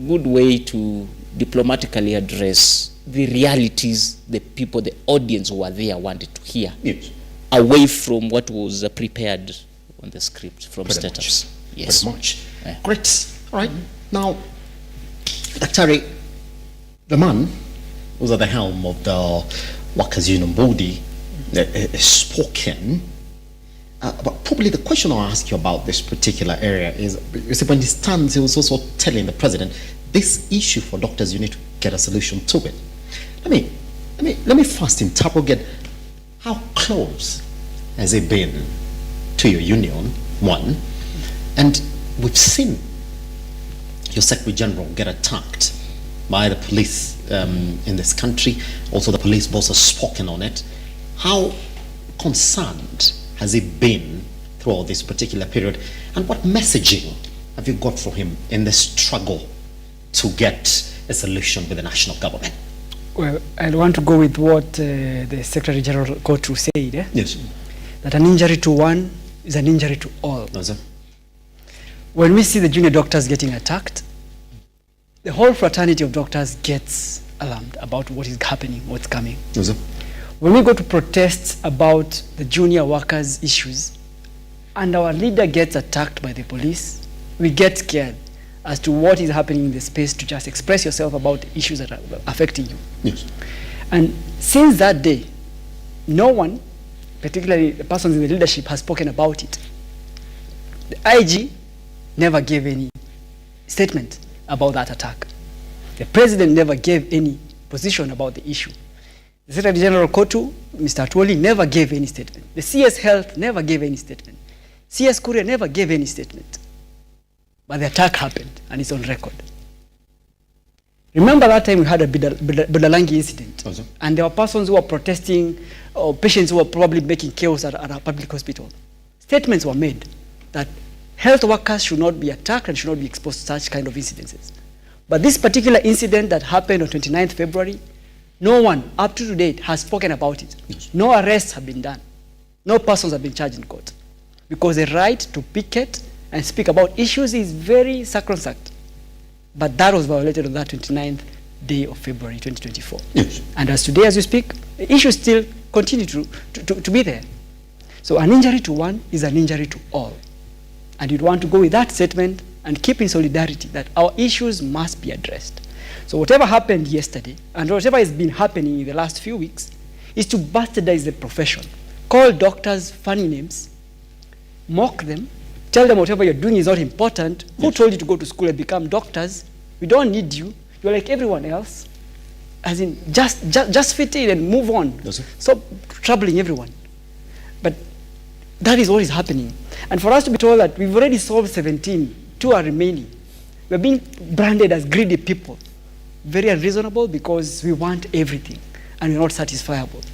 good way to diplomatically address the realities the people, the audience who were there wanted to hear, away from what was prepared on the script from Status. Yes. Very much. Yeah. Great. All right. Now, Daktari, the man who's at the helm of the Workers' Union body is spoken. But probably the question I'll ask you about this particular area is when he stands, he was also telling the president, this issue for doctors, you need to get a solution to it. Let me first interrogate, how close has it been to your union, one? And we've seen your Secretary General get attacked by the police in this country. Also, the police boss has spoken on it. How concerned has he been throughout this particular period? And what messaging have you got from him in the struggle to get a solution with the national government? Well, I want to go with what the Secretary General Kotu said. Yes. That an injury to one is an injury to all. Yes, when we see the junior doctors getting attacked, the whole fraternity of doctors gets alarmed about what is happening, what's coming. Yes, when we go to protests about the junior workers' issues, and our leader gets attacked by the police, we get scared as to what is happening in the space to just express yourself about issues that are affecting you. Yes. And since that day, no one, particularly the persons in the leadership, has spoken about it. The IG never gave any statement about that attack. The president never gave any position about the issue. The Secretary General Kotu, Mr. Atwoli, never gave any statement. The CS Health never gave any statement. CS Korea never gave any statement. But the attack happened, and it's on record. Remember that time we had a Budalangi incident, and there were persons who were protesting, or patients who were probably making chaos at a public hospital. Statements were made that health workers should not be attacked and should not be exposed to such kind of incidences. But this particular incident that happened on 29th February, no one up to date has spoken about it. Yes. No arrests have been done. No persons have been charged in court. Because the right to picket and speak about issues is very sacrosanct. But that was violated on that 29th day of February 2024. Yes. And as today, as we speak, the issues still continue to be there. So an injury to one is an injury to all. And you'd want to go with that statement and keep in solidarity that our issues must be addressed. So whatever happened yesterday, and whatever has been happening in the last few weeks, is to bastardize the profession. Call doctors funny names, mock them, tell them whatever you're doing is not important. Yes. Who told you to go to school and become doctors? We don't need you. You're like everyone else. As in, just fit in and move on. Yes, stop troubling everyone. But that is what is happening. And for us to be told that we've already solved 17, 2 are remaining. We're being branded as greedy people. Very unreasonable, because we want everything and we're not satisfiable.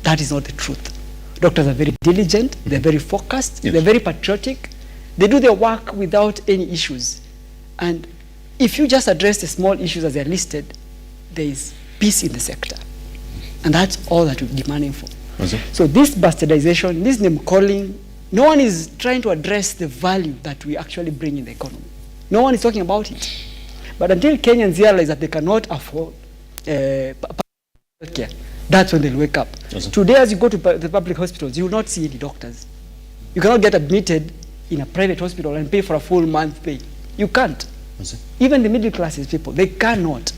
That is not the truth. Doctors are very diligent, they're very focused, yes. They're very patriotic. They do their work without any issues. And if you just address the small issues as they're listed, there is peace in the sector. And that's all that we're demanding for. So this bastardization, this name calling, no one is trying to address the value that we actually bring in the economy. No one is talking about it. But until Kenyans realize that they cannot afford care, that's when they'll wake up. Today, as you go to the public hospitals, you will not see any doctors. You cannot get admitted in a private hospital and pay for a full month pay. You can't. Even the middle classes people, they cannot.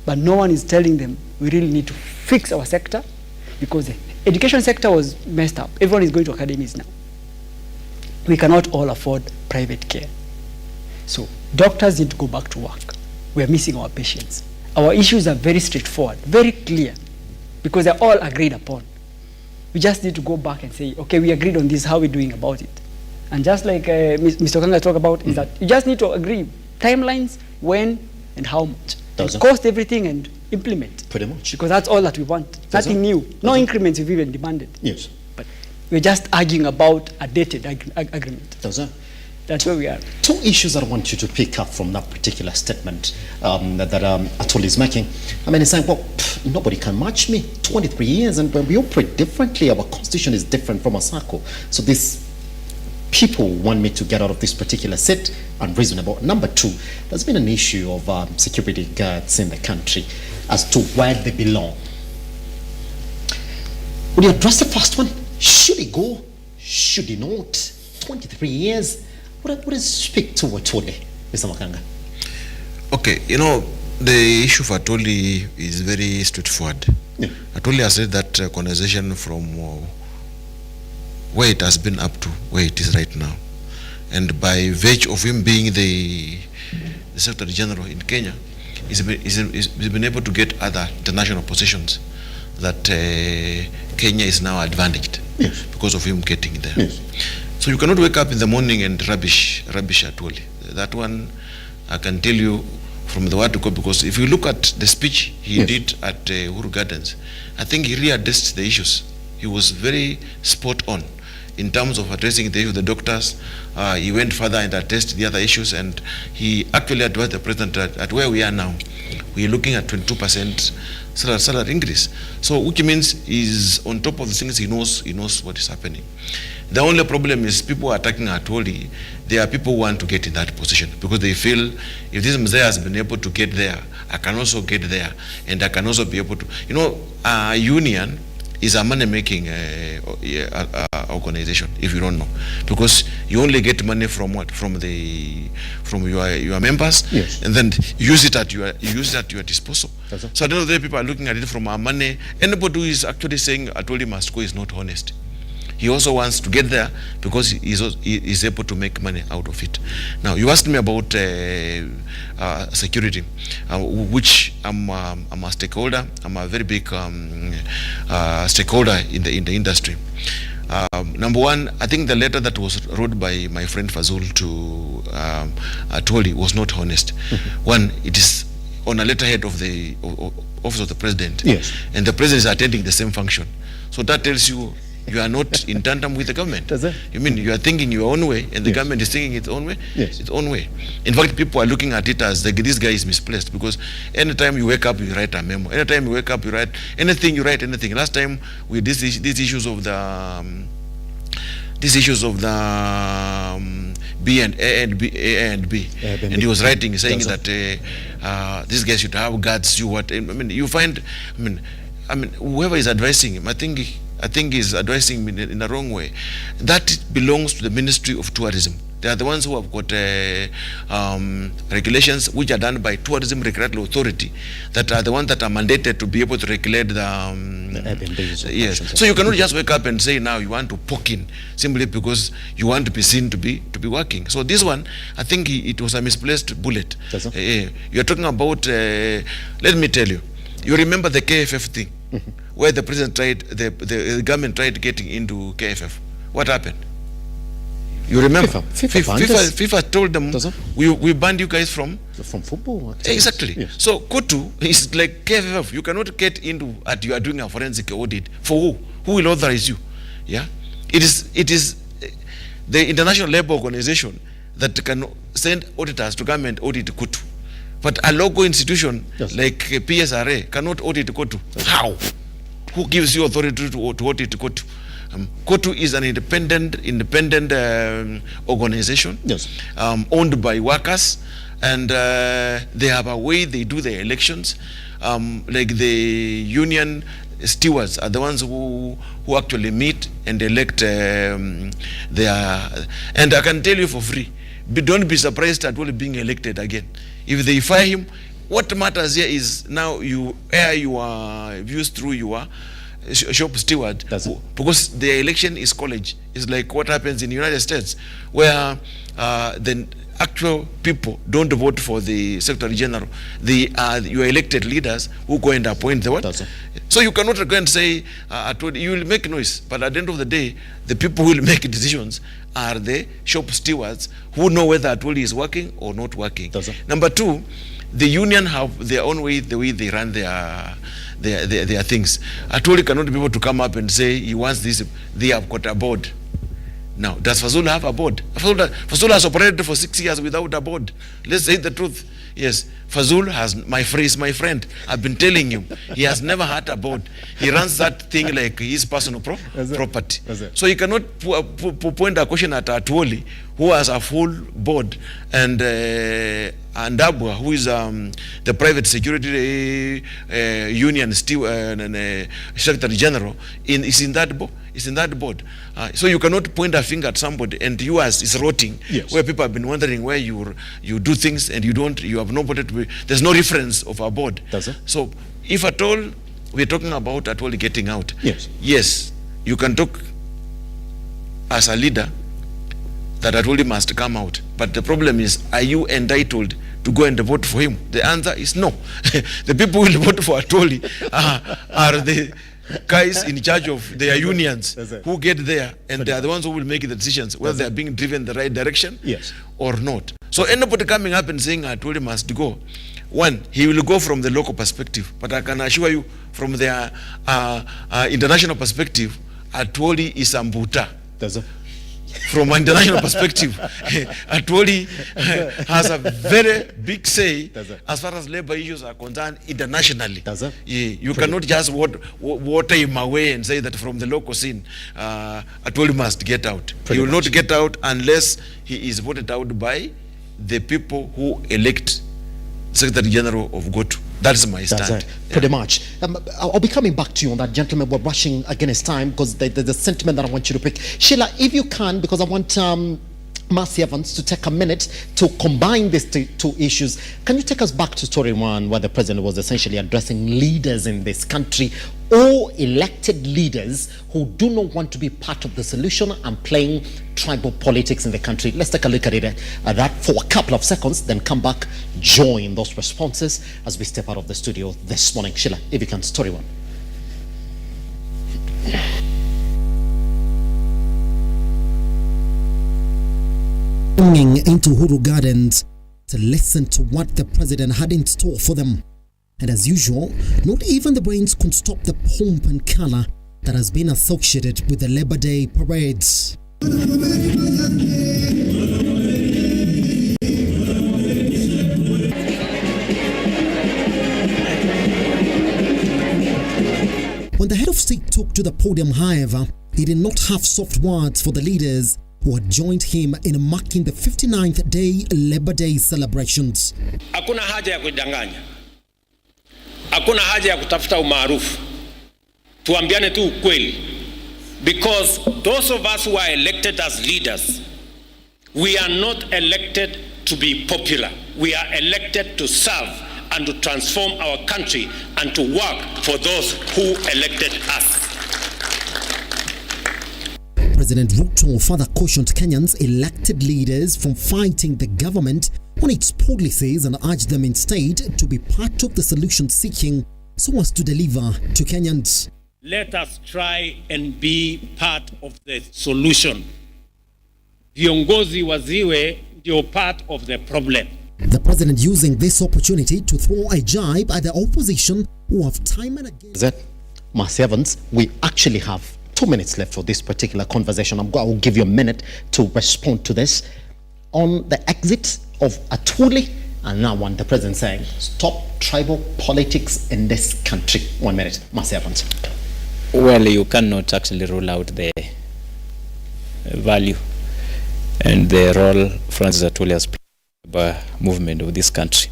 But no one is telling them we really need to fix our sector, because the education sector was messed up. Everyone is going to academies now. We cannot all afford private care. So doctors need to go back to work. We are missing our patients. Our issues are very straightforward, very clear, because they're all agreed upon. We just need to go back and say, okay, we agreed on this, how are we doing about it? And just like Mr. Kanga talked about, is that you just need to agree timelines, when and how much. And cost everything and implement. Pretty much. Because that's all that we want. Nothing new. No increments we've even demanded. Yes. But we're just arguing about a dated agreement. That's where we are. 2 issues that I want you to pick up from that particular statement that Atwoli is making. I mean, he's saying, well, nobody can match me. 23 years, and when we operate differently, our constitution is different from ASACO. So these people want me to get out of this particular seat, unreasonable. Number 2, there's been an issue of security guards in the country as to where they belong. Would you address the first one? Should he go? Should he not? 23 years. What does speak to Atwoli, Mr. Makanga? Okay, you know, the issue for Atwoli is very straightforward. Yeah. Atwoli has said that conversation from where it has been up to where it is right now. And by virtue of him being the Secretary General in Kenya, he's been able to get other international positions that Kenya is now advantaged. Yes. Because of him getting there. Yes. So you cannot wake up in the morning and rubbish Atwoli. That one, I can tell you from the word to go, because if you look at the speech he did at Uhuru Gardens, I think he really addressed the issues. He was very spot on. in terms of addressing the issue of the doctors. He went further and addressed the other issues, and he actually advised the president at where we are now, we're looking at 22% salary increase. So which means he's on top of the things, he knows what is happening. The only problem is people are attacking Atwoli. There are people who want to get in that position because they feel if this Mzee has been able to get there, I can also get there, and I can also be able to. You know, a union is a money-making organization, if you don't know, because you only get money from what? From your members, yes, and then use it at your disposal. So I don't know that people are looking at it from our money. Anybody who is actually saying Atwoli must go is not honest. He also wants to get there because he is able to make money out of it. Now, you asked me about security, which I'm a stakeholder. I'm a very big stakeholder in the industry. Number one, I think the letter that was wrote by my friend Fazul to Atwoli was not honest. One, it is on a letterhead of the office of the president, yes, and the president is attending the same function. So that tells you you are not in tandem with the government. Does it? You mean you are thinking your own way, and the government is thinking its own way? Yes. Its own way. In fact, people are looking at it as this guy is misplaced, because anytime you wake up, you write a memo. Anytime you wake up, you write anything. You write anything. Last time we these issues of the B and A and B, and he was writing saying that this guy should have guards. You find. I mean, whoever is advising him, I think is advising him in the wrong way. That belongs to the Ministry of Tourism. They are the ones who have got regulations which are done by Tourism Regulatory Authority, that are the ones that are mandated to be able to regulate the yes. So you cannot just wake up and say now you want to poke in simply because you want to be seen to be working. So this one, I think it was a misplaced bullet. You're talking about. Let me tell you. You remember the KFF thing, where the president tried, the government tried getting into KFF. What happened? You remember? FIFA told them, we banned you guys from football. Exactly. Yes. So Kotu is like KFF. You cannot get into you are doing a forensic audit. For who? Who will authorize you? Yeah. It is the International Labour Organization that can send auditors to government audit Kotu. But a local institution like PSRA cannot audit Kotu. How? Who gives you authority to audit Kotu? Kotu is an independent organization, yes, owned by workers, and they have a way they do their elections. Like the union stewards are the ones who actually meet and elect their. And I can tell you for free, don't be surprised at Atwoli being elected again. If they fire him, what matters here is now you air your views through your shop steward, because the election is college. It's like what happens in the United States, where the actual people don't vote for the Secretary General. They are your elected leaders who go and appoint the what? So you cannot go and say, you will make noise, but at the end of the day, the people who will make decisions are the shop stewards who know whether Atwoli is working or not working. Number two, the union have their own way, the way they run their things. Atwoli cannot be able to come up and say he wants this. They have got a board. Now, does Fazul have a board? Fazul has operated for 6 years without a board. Let's say the truth. Yes, Fazul has my friend. I've been telling you, he has never had a board. He runs that thing like his personal property. So you cannot point a question at Atwoli, who has a full board, and Abua, who is the private security union secretary general, is in that board. So you cannot point a finger at somebody, and yours is rotting, yes, where people have been wondering where you do things and you have nobody to be. There's no reference of a board. So if at all we're talking about Atwoli getting out, yes, you can talk as a leader that Atwoli must come out. But the problem is, are you entitled to go and vote for him? The answer is no. The people who will vote for Atwoli are the guys in charge of their unions who get there, and they are the ones who will make the decisions whether they are being driven the right direction or not. So anybody coming up and saying Atwoli must go, one, he will go from the local perspective, but I can assure you from their international perspective, Atwoli is a mbuta. From an international perspective, Atwoli has a very big say as far as labor issues are concerned internationally. You cannot just water him away and say that from the local scene, Atwoli must get out. He will not get out unless he is voted out by the people who elect Secretary General of GOTU. That's my stand. Pretty much. I'll be coming back to you on that, gentlemen. We're rushing against time because there's a sentiment that I want you to pick. Sheila, if you can, because I want Mercy Evans to take a minute to combine these two issues. Can you take us back to story one, where the president was essentially addressing leaders in this country, or elected leaders who do not want to be part of the solution and playing tribal politics in the country? Let's take a look at it that for a couple of seconds, then come back, join those responses as we step out of the studio this morning. Sheila, if you can, story one. Into Uhuru Gardens to listen to what the president had in store for them. And as usual, not even the brains could stop the pomp and color that has been associated with the Labor Day parades. When the head of state took to the podium, however, he did not have soft words for the leaders who had joined him in marking the 59th day Labor Day celebrations. Hakuna haja ya kudanganya. Hakuna haja ya kutafuta umaarufu. Tuambiane tu ukweli. Because those of us who are elected as leaders, we are not elected to be popular. We are elected to serve and to transform our country and to work for those who elected us. President Ruto further cautioned Kenyans elected leaders from fighting the government on its policies and urged them instead to be part of the solution seeking so as to deliver to Kenyans. Let us try and be part of the solution. Viongozi waziwe ndio part of the problem. The president using this opportunity to throw a jibe at the opposition who have time and again. Mercy Evans, we actually have 2 minutes left for this particular conversation. I will give you a minute to respond to this. On the exit of Atwoli, and now the president saying, stop tribal politics in this country. 1 minute. Mercy Evans. Well, you cannot actually rule out the value and the role Francis Atwoli has played in the movement of this country.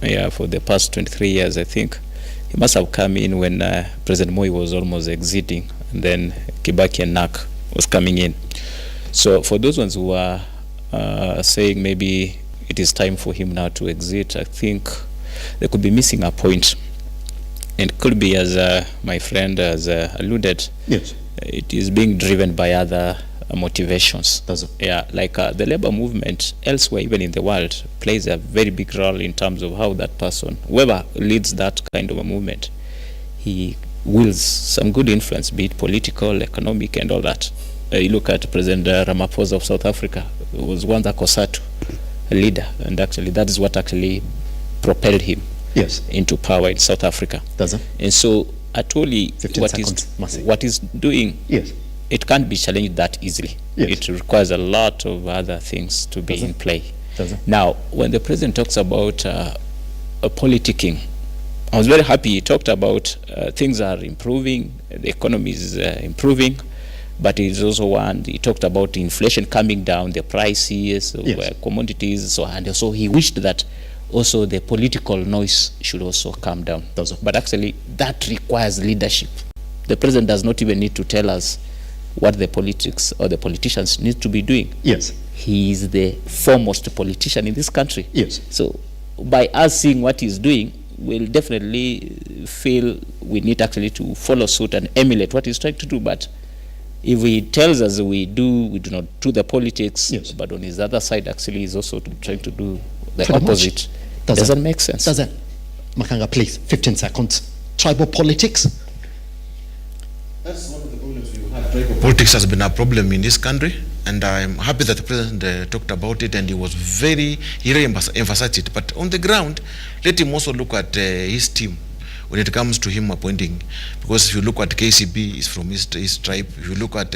Yeah, for the past 23 years, I think. He must have come in when President Moi was almost exiting, and then Kibaki and Nak was coming in. So for those ones who are saying maybe it is time for him now to exit, I think they could be missing a point. It could be, as my friend has alluded, yes, it is being driven by other motivations. Yeah, like the labor movement elsewhere, even in the world, plays a very big role in terms of how that person, whoever leads that kind of a movement, he wields some good influence, be it political, economic, and all that. You look at President Ramaphosa of South Africa, who was one that Kosatu, a leader, and actually that is what actually propelled him into power in South Africa. And so Atwoli, what is doing, it can't be challenged that easily. It requires a lot of other things to be in play. Now, when the president talks about politicking, I was very happy he talked about things are improving, the economy is improving, but it's also one, he talked about inflation coming down, the prices, commodities, and so he wished that also the political noise should also come down. But actually, that requires leadership. The president does not even need to tell us what the politics or the politicians need to be doing. He is the foremost politician in this country. So by us seeing what he's doing, we'll definitely feel we need actually to follow suit and emulate what he's trying to do. But if he tells us we do not do the politics, but on his other side actually he's also trying to do the opposite, doesn't make sense. Makanga, please, 15 seconds. Tribal politics? That's one of the problems we have. Tribal politics has been a problem in this country, and I'm happy that the president talked about it, and he really emphasized it. But on the ground, let him also look at his team. when it comes to him appointing, because if you look at KCB, is from his tribe. If you look at,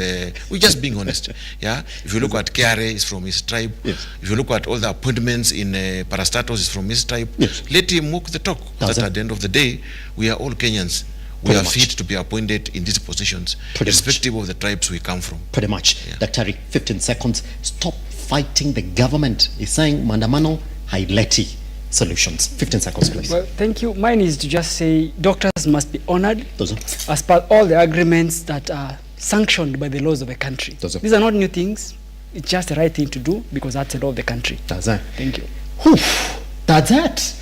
we're just being honest, yeah. If you look at KRA, is from his tribe. Yes. If you look at all the appointments in parastatus, is from his tribe. Yes. Let him walk the talk. That at the end of the day, we are all Kenyans. We are fit to be appointed in these positions, irrespective of the tribes we come from. Pretty much. Yeah. Dr. 15 seconds. Stop fighting the government. He's saying Mandamano haileti solutions. 15 seconds, please. Well, thank you. Mine is to just say doctors must be honored as per all the agreements that are sanctioned by the laws of the country. These are not new things. It's just the right thing to do because that's the law of the country. That's it. Thank you. Whew. That's it.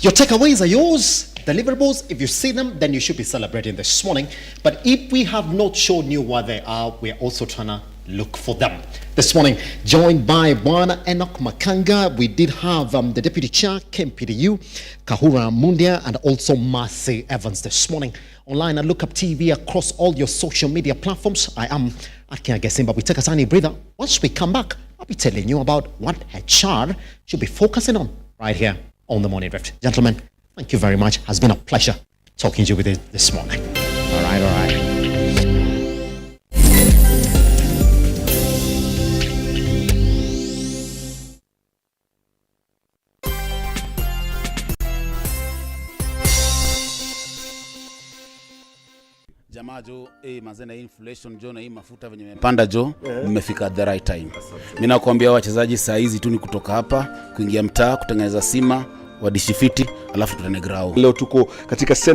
Your takeaways are yours. Deliverables, if you see them, then you should be celebrating this morning. But if we have not shown you what they are, we're also trying to look for them. This morning, joined by Bwana Enoch Makanga, we did have the Deputy Chair, KMPDU, Kahura Mundia, and also Mercy Evans this morning. Online at Lookuptv across all your social media platforms. I am Akia Gesimba. We take a tiny breather. Once we come back, I'll be telling you about what HR should be focusing on right here on the Morning Drift. Gentlemen, thank you very much. It has been a pleasure talking to you with you this morning. All right. Jamaa jo, mazena inflation jo na hii mafuta venye mepanda jo, mmefika at the right time. Mimi nakwambia wachezaji saa hizi tu ni kutoka hapa, kuingia mtaa, kutengeneza sima, wadishifiti, alafu tutane grao. Leo tuko katika